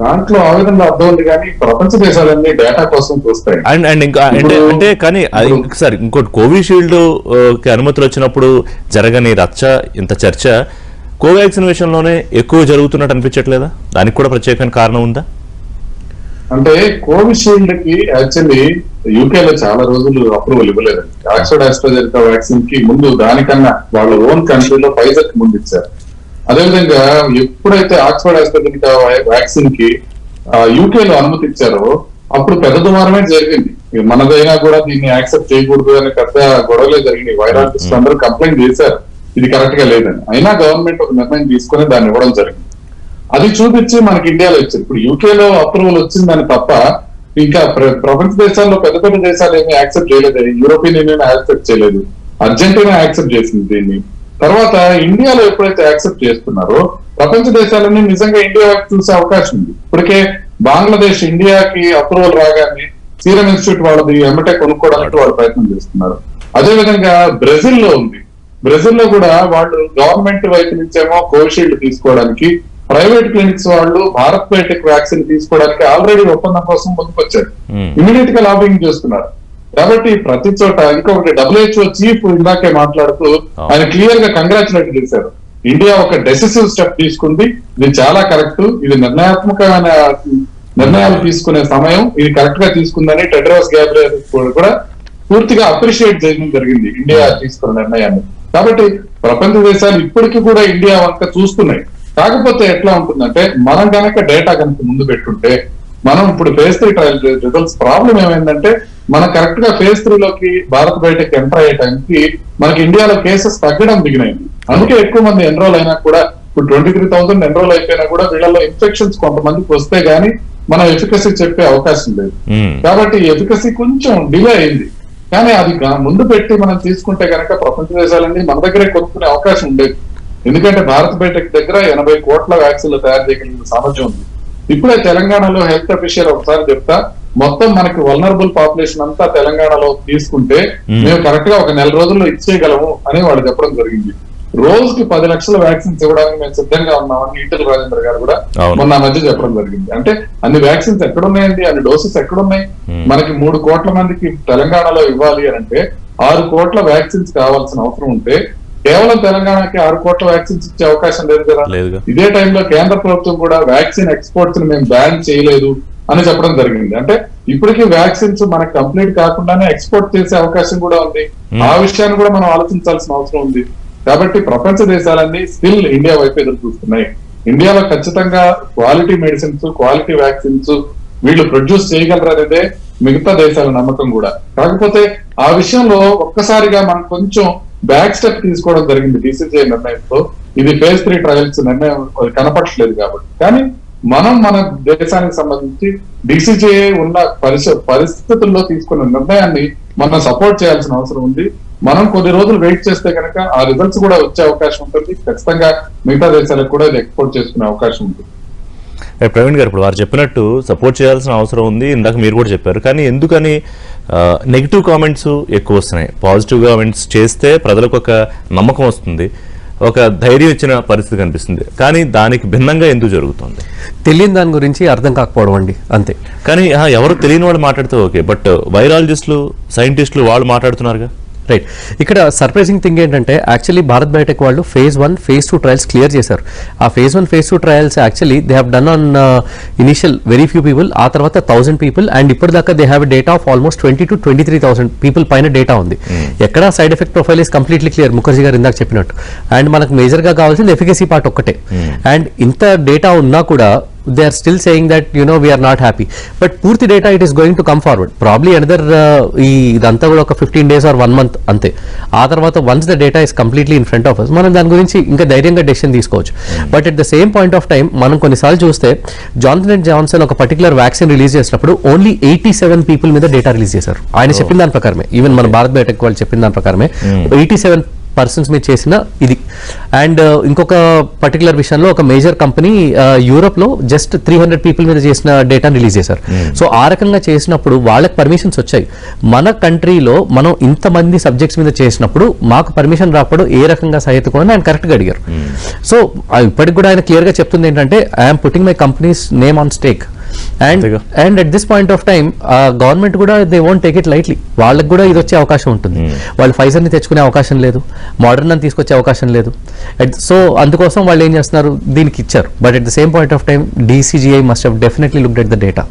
దాంట్లో ఆవేదనలో అర్థం ఉంది, కానీ ప్రపంచ దేశాలన్నీ డేటా కోసం చూస్తాయి. అండ్ ఇంకా అంటే కానీ ఇంకొకసారి ఇంకోటి కోవిషీల్డ్ కి అనుమతులు వచ్చినప్పుడు జరగని రచ్చ ఇంత చర్చ కోవాక్సిన్ విషయంలోనే ఎక్కువ జరుగుతున్నట్టు అనిపించట్లేదా? దానికి కూడా ప్రత్యేకమైన కారణం ఉందా? అంటే కోవిషీల్డ్ కి యాక్చువల్లీ యూకేలో చాలా రోజులు అప్రూవల్ ఇవ్వలేదండి. ఆక్స్ఫర్డ్ ఆస్ట్రాజెనికా వ్యాక్సిన్ కి ముందు దానికన్నా వాళ్ళ ఓన్ కంట్రీలో ఫైజర్ కి ముందు ఇచ్చారు. అదేవిధంగా ఎప్పుడైతే ఆక్స్ఫర్డ్ ఆస్ట్రాజెనికా వ్యాక్సిన్ కి యూకేలో అనుమతి ఇచ్చారో అప్పుడు పెద్ద దుమారమే జరిగింది. మనదైనా కూడా దీన్ని యాక్సెప్ట్ చేయకూడదు అనే పెద్ద గొడవలే జరిగినాయి. వైరాలజిస్టులు అందరూ కంప్లైంట్ చేశారు ఇది కరెక్ట్ గా లేదని. అయినా గవర్నమెంట్ ఒక నిర్ణయం తీసుకుని దాన్ని ఇవ్వడం జరిగింది. అది చూపించి మనకి ఇండియాలో ఇచ్చారు. ఇప్పుడు యూకేలో అప్రూవల్ వచ్చిందని తప్ప ఇంకా ప్రపంచ దేశాల్లో పెద్ద పెద్ద దేశాలు ఏమీ యాక్సెప్ట్ చేయలేదు. యూరోపియన్ యూనియన్ యాక్సెప్ట్ చేయలేదు, అర్జెంటీనా యాక్సెప్ట్ చేసింది దీన్ని. తర్వాత ఇండియాలో ఎప్పుడైతే యాక్సెప్ట్ చేస్తున్నారో ప్రపంచ దేశాలన్నీ నిజంగా ఇండియా వైపు చూసే అవకాశం ఉంది. ఇప్పటికే బంగ్లాదేశ్ ఇండియాకి అప్రూవల్ రాగానే సీరం ఇన్స్టిట్యూట్ వాళ్ళది ఎమ్మటే కొనుక్కోవడానికి వాళ్ళు ప్రయత్నం చేస్తున్నారు. అదేవిధంగా బ్రెజిల్ లో ఉంది. బ్రెజిల్ లో కూడా వాళ్ళు గవర్నమెంట్ వైపు నుంచేమో కోవిషీల్డ్ తీసుకోవడానికి, ప్రైవేట్ క్లినిక్స్ వాళ్ళు భారత్ బయోటెక్ వ్యాక్సిన్ తీసుకోవడానికి ఆల్రెడీ ఒప్పందం కోసం ముందుకొచ్చారు. ఇమీడియట్ గా లాబింగ్ చేస్తున్నారు. కాబట్టి ప్రతి చోట ఇంకొకటి WHO చీఫ్ ఇందాకే మాట్లాడుతూ ఆయన క్లియర్ గా కంగ్రాచులేట్ చేశారు. ఇండియా ఒక డెసిసివ్ స్టెప్ తీసుకుంది, ఇది చాలా కరెక్ట్, ఇది నిర్ణయాత్మకమైన నిర్ణయాలు తీసుకునే సమయం, ఇది కరెక్ట్ గా తీసుకుందని టెడ్రోస్ గ్యాబ్రియస్ కూడా పూర్తిగా అప్రిషియేట్ చేయడం జరిగింది ఇండియా తీసుకున్న నిర్ణయాన్ని. కాబట్టి ప్రపంచ దేశాలు ఇప్పటికీ కూడా ఇండియా వంక చూస్తున్నాయి. కాకపోతే ఎట్లా ఉంటుందంటే మనం కనుక డేటా కనుక ముందు పెట్టుంటే, మనం ఇప్పుడు ఫేజ్ 3 ట్రయల్ రిజల్ట్స్ ప్రాబ్లం ఏమైందంటే మనం కరెక్ట్ గా ఫేజ్ 3 లోకి భారత్ బయోటెక్ ఎంటర్ అయ్యే టైంకి మనకి ఇండియాలో కేసెస్ తగ్గడం దిగినాయింది. అందుకే ఎక్కువ మంది ఎన్రోల్ అయినా కూడా, ఇప్పుడు 23,000 ఎన్రోల్ అయిపోయినా కూడా వీళ్ళలో ఇన్ఫెక్షన్స్ కొంతమందికి వస్తే గానీ మనం ఎఫికసీ చెప్పే అవకాశం లేదు. కాబట్టి ఎఫికసీ కొంచెం డిలే అయింది. కానీ అది ముందు పెట్టి మనం తీసుకుంటే కనుక ప్రపంచ దేశాలన్నీ మన దగ్గరే కొనుక్కునే అవకాశం ఉండేది. ఎందుకంటే భారత్ బయోటెక్ దగ్గర 80 కోట్ల వ్యాక్సిన్లు తయారు చేయగలిగిన సామర్థ్యం ఉంది. ఇప్పుడే తెలంగాణలో హెల్త్ అఫీషియల్ ఒకసారి చెప్తా, మొత్తం మనకి వల్నరబుల్ పాపులేషన్ అంతా తెలంగాణలో తీసుకుంటే మేము కరెక్ట్ గా ఒక నెల రోజుల్లో ఇచ్చేయగలము అని వాళ్ళు చెప్పడం జరిగింది. రోజుకి 10 లక్షల వ్యాక్సిన్స్ ఇవ్వడానికి మేము సిద్ధంగా ఉన్నామని ఈటెల రాజేంద్ర గారు కూడా మొన్న మధ్య చెప్పడం జరిగింది. అంటే అన్ని వ్యాక్సిన్స్ ఎక్కడున్నాయండి, అన్ని డోసెస్ ఎక్కడున్నాయి? మనకి 3 కోట్ల మందికి తెలంగాణలో ఇవ్వాలి అని అంటే 6 కోట్ల వ్యాక్సిన్స్ కావాల్సిన అవసరం ఉంటే కేవలం తెలంగాణకి 6 కోట్ల వ్యాక్సిన్స్ ఇచ్చే అవకాశం లేదు కదా. ఇదే టైంలో కేంద్ర ప్రభుత్వం కూడా వ్యాక్సిన్ ఎక్స్పోర్ట్స్ ని మేము బ్యాన్ చేయలేదు అని చెప్పడం జరిగింది. అంటే ఇప్పటికీ వ్యాక్సిన్స్ మనకు కంప్లీట్ కాకుండానే ఎక్స్పోర్ట్ చేసే అవకాశం కూడా ఉంది. ఆ విషయాన్ని కూడా మనం ఆలోచించాల్సిన అవసరం ఉంది. కాబట్టి ప్రపంచ దేశాలన్నీ స్టిల్ ఇండియా వైపు ఎదురు చూస్తున్నాయి. ఇండియాలో ఖచ్చితంగా క్వాలిటీ మెడిసిన్స్, క్వాలిటీ వ్యాక్సిన్స్ వీళ్ళు ప్రొడ్యూస్ చేయగలరు అనేదే మిగతా దేశాల నమ్మకం కూడా. కాకపోతే ఆ విషయంలో ఒక్కసారిగా మనం కొంచెం బ్యాక్ స్టెప్ తీసుకోవడం జరిగింది DCGI నిర్ణయంతో. ఇది ఫేజ్ 3 ట్రయల్స్ నిర్ణయం కనపడట్లేదు కాబట్టి. కానీ మనం మన దేశానికి సంబంధించి DCGI ఉన్న పరిస్థితుల్లో తీసుకున్న నిర్ణయాన్ని మనం సపోర్ట్ చేయాల్సిన అవసరం ఉంది. మనం కొన్ని రోజులు వెయిట్ చేస్తే కనుక ఆ రిజల్ట్స్ కూడా వచ్చే అవకాశం ఉంటుంది. ఖచ్చితంగా మిగతా దేశాలకు కూడా ఇది ఎక్స్పోర్ట్ చేసుకునే అవకాశం ఉంటుంది. ప్రవీణ్ గారు, ఇప్పుడు వారు చెప్పినట్టు సపోర్ట్ చేయాల్సిన అవసరం ఉంది, ఇందాక మీరు కూడా చెప్పారు. కానీ ఎందుకని నెగిటివ్ కామెంట్స్ ఎక్కువ వస్తున్నాయి? పాజిటివ్ కామెంట్స్ చేస్తే ప్రజలకు ఒక నమ్మకం వస్తుంది, ఒక ధైర్యం ఇచ్చిన పరిస్థితి కనిపిస్తుంది. కానీ దానికి భిన్నంగా ఎందుకు జరుగుతుంది? తెలియని దాని గురించి అర్థం కాకపోవడం అండి, అంతే. కానీ ఎవరు తెలియని వాళ్ళు మాట్లాడితే ఓకే, బట్ వైరాలజిస్టులు, సైంటిస్టులు వాళ్ళు మాట్లాడుతున్నారుగా. రైట్. ఇక్కడ సర్ప్రైజింగ్ థింగ్ ఏంటంటే యాక్చువల్లీ భారత్ బయోటెక్ వాళ్ళు ఫేజ్ 1, ఫేజ్ 2 ట్రయల్స్ క్లియర్ చేశారు. ఆ phase 1, phase 2 trials actually they have done on initial very few people, ఆ తర్వాత 1000 పీపుల్, అండ్ ఇప్పటిదాకా they have data of almost 20 to 23,000 people పైన డేటా ఉంది. ఎక్కడ side effect profile is completely clear, Mukherjee garu ఇందాక చెప్పినట్టు. అండ్ మనకు మేజర్ గా కావాల్సింది ఎఫికసీ పార్ట్ ఒక్కటే. అండ్ ఇంత డేటా ఉన్నా కూడా they are still saying that we are not happy, but పూర్తి data it is going to come forward probably another ఇదంతా కూడా ఒక 15 days or 1 month అంతే. ఆ తర్వాత once the data is completely in front of us మనం దాని గురించి ఇంకా ధైర్యంగా డెసిషన్ తీసుకోవచ్చు. But at the same point of time మనం కొన్నిసార్లు చూస్తే జాన్సన్ ఒక పర్టికులర్ వ్యాక్సిన్ రిలీజ్ చేసినప్పుడు ఓన్లీ 87 పీపుల్ మీద డేటా రిలీజ్ చేశారు. ఆయన చెప్పిన దాని ప్రకారమే, ఈవెన్ మన భారత్ బయోటెక్ వాళ్ళు చెప్పిన దాని ప్రకారమే 87 పర్సన్స్ మీద చేసిన ఇది. అండ్ ఇంకొక పర్టికులర్ విషయంలో ఒక మేజర్ కంపెనీ యూరోప్ లో జస్ట్ 300 పీపుల్ మీద చేసిన డేటాను రిలీజ్ చేశారు. సో ఆ రకంగా చేసినప్పుడు వాళ్ళకి పర్మిషన్స్ వచ్చాయి. మన కంట్రీలో మనం ఇంతమంది సబ్జెక్ట్స్ మీద చేసినప్పుడు మాకు పర్మిషన్ రాకపోవడం ఏ రకంగా సహాయకం అని ఆయన కరెక్ట్గా అడిగారు. సో ఇప్పటికి కూడా ఆయన క్లియర్గా చెప్తుంది ఏంటంటే I'm putting my company's name on stake. And at this point of time government కూడా they won't take it lightly. వాళ్ళకి కూడా ఇది వచ్చే అవకాశం ఉంటుంది. వాళ్ళు ఫైజర్ని తెచ్చుకునే అవకాశం లేదు, మోడర్న్ అని తీసుకొచ్చే అవకాశం లేదు. సో అందుకోసం వాళ్ళు ఏం చేస్తున్నారు, దీనికి ఇచ్చారు. But at the same point of time DCGI must have definitely looked at the data,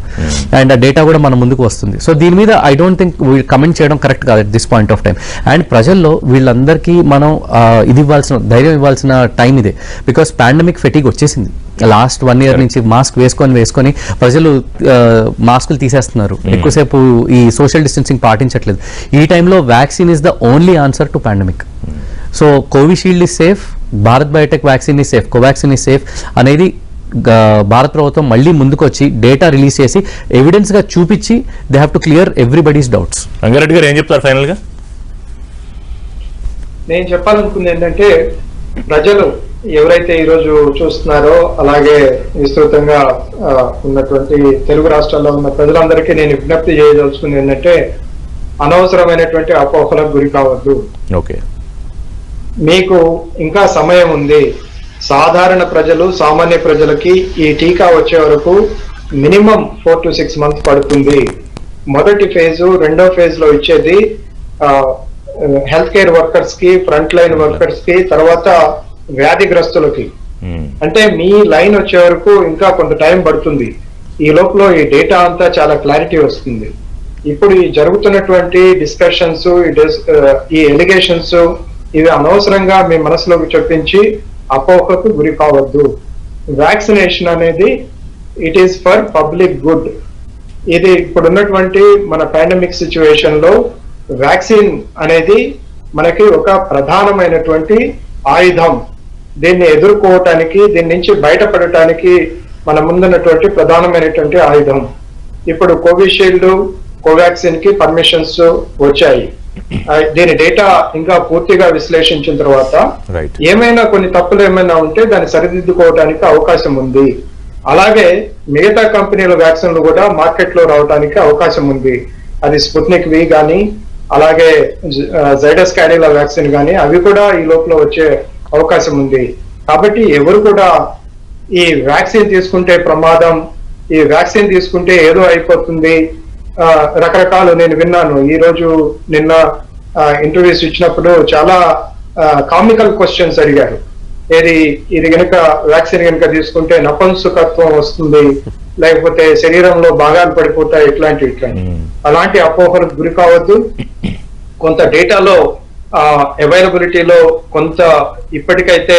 and ఆ డేటా కూడా మన ముందుకు వస్తుంది. సో దీని మీద ఐ డోంట్ థింక్ కమెంట్ చేయడం కరెక్ట్ కాదు at this point of time. And ప్రజల్లో వీళ్ళందరికీ మనం ఇది ఇవ్వాల్సిన ధైర్యం ఇవ్వాల్సిన టైం ఇదే. బికాస్ పాండమిక్ ఫెటిగ్ వచ్చేసింది. లాస్ట్ 1 year నుంచి మాస్క్ వేసుకొని ప్రజలు మాస్కులు తీసేస్తున్నారు, ఎక్కువసేపు ఈ సోషల్ డిస్టెన్సింగ్ పాటించట్లేదు. ఈ టైంలో vaccine is the only answer to pandemic. So Covishield is safe, Bharat Biotech vaccine is safe, Covaxin is safe అనేది భారత ప్రభుత్వం మళ్ళీ ముందుకు వచ్చి డేటా రిలీజ్ చేసి ఎవిడెన్స్ గా చూపించి they have to clear everybody's doubts. Rangareddy గారు ఏం చెప్తారు ఫైనల్ గా? నేను చెప్పాలనుకుంది ఏంటంటే, ప్రజలు ఎవరైతే ఈరోజు చూస్తున్నారో అలాగే విస్తృతంగా ఉన్నటువంటి తెలుగు రాష్ట్రాల్లో ఉన్న ప్రజలందరికీ నేను విజ్ఞప్తి చేయదలుచుకుంది ఏంటంటే, అనవసరమైనటువంటి అపోహలకు గురి కావద్దు. ఓకే, మీకు ఇంకా సమయం ఉంది. సాధారణ ప్రజలు, సామాన్య ప్రజలకి ఈ టీకా వచ్చే వరకు మినిమం 4 to 6 months పడుతుంది. మొదటి ఫేజు, రెండో ఫేజ్ లో ఇచ్చేది హెల్త్ కేర్ వర్కర్స్ కి, ఫ్రంట్ లైన్ వర్కర్స్ కి, తర్వాత వ్యాధిగ్రస్తులకి. అంటే మీ లైన్ వచ్చే వరకు ఇంకా కొంత టైం పడుతుంది. ఈ లోపల ఈ డేటా అంతా చాలా క్లారిటీ వస్తుంది. ఇప్పుడు ఈ జరుగుతున్నటువంటి డిస్కషన్స్, ఈ ఎలిగేషన్స్ ఇవి అనవసరంగా మీ మనసులోకి చొప్పించి అపోహకు గురి కావద్దు. వ్యాక్సినేషన్ అనేది it is for public good. ఇది ఇప్పుడున్నటువంటి మన పాండమిక్ సిచ్యువేషన్ లో వ్యాక్సిన్ అనేది మనకి ఒక ప్రధానమైనటువంటి ఆయుధం. దీన్ని ఎదుర్కోవటానికి, దీని నుంచి బయటపడటానికి మన ముందున్నటువంటి ప్రధానమైనటువంటి ఆయుధం. ఇప్పుడు కోవిషీల్డ్, కోవాక్సిన్ కి పర్మిషన్స్ వచ్చాయి. దీని డేటా ఇంకా పూర్తిగా విశ్లేషించిన తర్వాత ఏమైనా కొన్ని తప్పులు ఏమైనా ఉంటే దాన్ని సరిదిద్దుకోవడానికి అవకాశం ఉంది. అలాగే మిగతా కంపెనీల వ్యాక్సిన్లు కూడా మార్కెట్ లో రావడానికి అవకాశం ఉంది. అది స్పుత్నిక్ V కానీ, అలాగే జైడస్ క్యాడిలా వ్యాక్సిన్ కానీ, అవి కూడా ఈ లోపల వచ్చే అవకాశం ఉంది. కాబట్టి ఎవరు కూడా ఈ వ్యాక్సిన్ తీసుకుంటే ప్రమాదం, ఈ వ్యాక్సిన్ తీసుకుంటే ఏదో అయిపోతుంది, రకరకాలు నేను విన్నాను. ఈ రోజు నిన్న ఇంటర్వ్యూస్ ఇచ్చినప్పుడు చాలా కామికల్ క్వశ్చన్స్ అడిగారు. ఇది కనుక వ్యాక్సిన్ కనుక తీసుకుంటే నపుంసకత్వం వస్తుంది, లేకపోతే శరీరంలో భాగాలు పడిపోతాయి, ఇట్లాంటి అలాంటి అపోహలకు గురి కావద్దు. కొంత డేటాలో అవైలబిలిటీలో కొంత ఇప్పటికైతే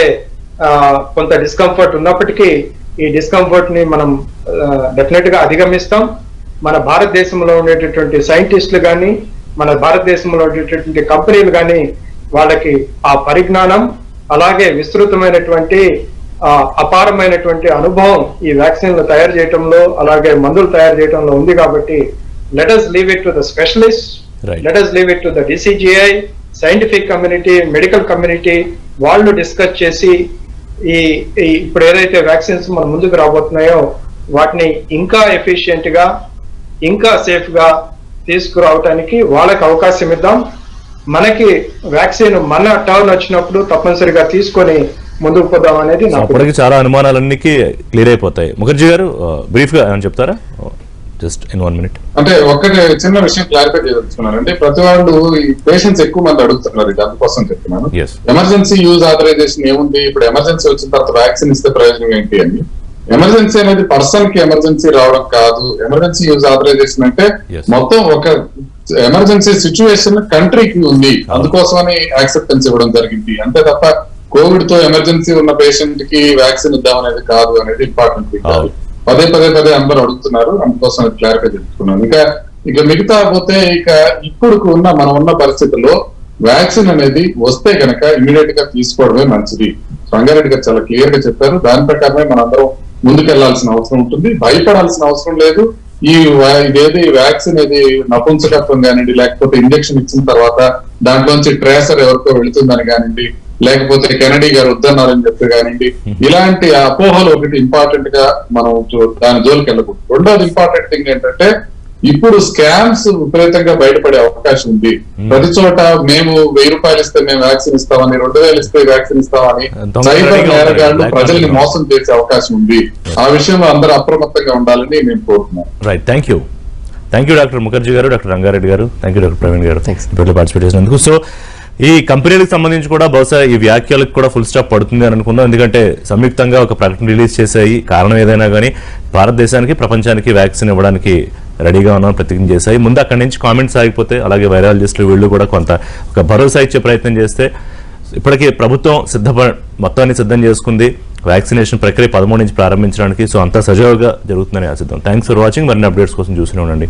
కొంత డిస్కంఫర్ట్ ఉన్నప్పటికీ ఈ డిస్కంఫర్ట్ ని మనం డెఫినెట్ గా అధిగమిస్తాం. మన భారతదేశంలో ఉండేటటువంటి సైంటిస్టులు కానీ, మన భారతదేశంలో ఉండేటటువంటి కంపెనీలు కానీ, వాళ్ళకి ఆ పరిజ్ఞానం, అలాగే విస్తృతమైనటువంటి అపారమైనటువంటి అనుభవం ఈ వ్యాక్సిన్లు తయారు చేయడంలో, అలాగే మందులు తయారు చేయడంలో ఉంది. కాబట్టి let us leave it to the specialists, let us leave it to the DCGI, scientific community, medical community. వాళ్ళు డిస్కస్ చేసి ఇప్పుడు ఏదైతే వ్యాక్సిన్స్ మన ముందుకు రాబోతున్నాయో వాటిని ఇంకా ఎఫిషియెంట్ గా, ఇంకా సేఫ్ గా తీసుకురావటానికి వాళ్ళకి అవకాశం ఇద్దాం. మనకి వ్యాక్సిన్ మన టర్న్ వచ్చినప్పుడు తప్పనిసరిగా తీసుకొని ముందుకు పోదాం అనేది అప్పటికి చాలా అనుమానాలన్నీ క్లియర్ అయిపోతాయి. ముఖర్జీ గారు బ్రీఫ్ గా ఏమని చెప్తారా? Just in 1 minute. అంటే ఒక్కటి చిన్న విషయం క్లారిఫై చేయదలుచుకున్నారు. అంటే ప్రతి వాళ్ళు ఈ పేషెంట్స్ ఎక్కువ మంది అడుగుతున్నారు, ఇది అందుకోసం చెప్తున్నాను. ఎమర్జెన్సీ యూజ్ ఆథరైజేషన్ ఏముంది, ఇప్పుడు ఎమర్జెన్సీ వచ్చిన తర్వాత వ్యాక్సిన్ ఇస్తే ప్రయోజనం ఏంటి అని. ఎమర్జెన్సీ అనేది పర్సన్ కి ఎమర్జెన్సీ రావడం కాదు. ఎమర్జెన్సీ యూజ్ ఆథరైజేషన్ అంటే మొత్తం ఒక ఎమర్జెన్సీ సిచ్యువేషన్ కంట్రీకి ఉంది, అందుకోసమని యాక్సెప్టెన్స్ ఇవ్వడం జరిగింది. అంతే తప్ప కోవిడ్ తో ఎమర్జెన్సీ ఉన్న పేషెంట్ కి వ్యాక్సిన్ ఇద్దాం అనేది కాదు అనేది ఇంపార్టెంట్ కాదు. పదే అందరూ అడుగుతున్నారు, అందుకోసం క్లారిఫై చెప్పుకున్నాను. ఇక మిగతా పోతే ఇప్పుడు మనం ఉన్న పరిస్థితుల్లో వ్యాక్సిన్ అనేది వస్తే గనక ఇమీడియట్ గా తీసుకోవడమే మంచిది. రంగారెడ్డి గారు చాలా క్లియర్ గా చెప్పారు. దాని ప్రకారమే మనందరం ముందుకెళ్లాల్సిన అవసరం ఉంటుంది. భయపడాల్సిన అవసరం లేదు. ఇదేది వ్యాక్సిన్ ఇది నపుంసకత్వం కానివ్వండి, లేకపోతే ఇంజెక్షన్ ఇచ్చిన తర్వాత దాంట్లోంచి ట్రేసర్ ఎవరికో వెళుతుందని కానివ్వండి, లేకపోతే కెనడీ గారు వద్దన్నారని చెప్పి కానివ్వండి, ఇలాంటి అపోహలు ఒకటి ఇంపార్టెంట్ గా మనం దాని జోలికి వెళ్ళకూడదు. రెండోది ఇంపార్టెంట్ థింగ్ ఏంటంటే ఇప్పుడు స్కామ్స్ విపరీతంగా బయటపడే అవకాశం ఉంది. ప్రతి చోట మేము 1000 రూపాయలు ఇస్తే మేము వ్యాక్సిన్ ఇస్తామని, 2000 ఇస్తే వ్యాక్సిన్ ఇస్తామని సైబర్ నేరగాళ్లు ప్రజల్ని మోసం చేసే అవకాశం ఉంది. ఆ విషయంలో అందరూ అప్రమత్తంగా ఉండాలని నేను కోరుతున్నాను. Right, thank you doctor Mukherjee garu, doctor Rangareddy గారు, థ్యాంక్ యూ డాక్టర్ ప్రవీణ్ గారు పార్టిసిపేట్ చేసినందుకు. సో ఈ కంపెనీలకు సంబంధించి కూడా బహుశా ఈ వ్యాఖ్యలకు కూడా ఫుల్ స్టాప్ పడుతుంది అని అనుకున్నాం. ఎందుకంటే సంయుక్తంగా ఒక ప్రకటన రిలీజ్ చేశాయి. కారణం ఏదైనా కానీ భారతదేశానికి ప్రపంచానికి వ్యాక్సిన్ ఇవ్వడానికి రెడీగా ఉన్నామని ప్రతిజ్ఞ చేశాయి. ముందు అక్కడి నుంచి కామెంట్స్ ఆగిపోతే అలాగే వైరాలజిస్టులు వీళ్ళు కూడా కొంత ఒక భరోసా ఇచ్చే ప్రయత్నం చేస్తే, ఇప్పటికీ ప్రభుత్వం మొత్తాన్ని సిద్ధం చేసుకుంది వ్యాక్సినేషన్ ప్రక్రియ 13 నుంచి ప్రారంభించడానికి. సో అంతా సజావుగా జరుగుతుందని ఆశిద్దాం. Thanks for watching. మరిన్ని అప్డేట్స్ కోసం చూస్తూనే ఉండండి.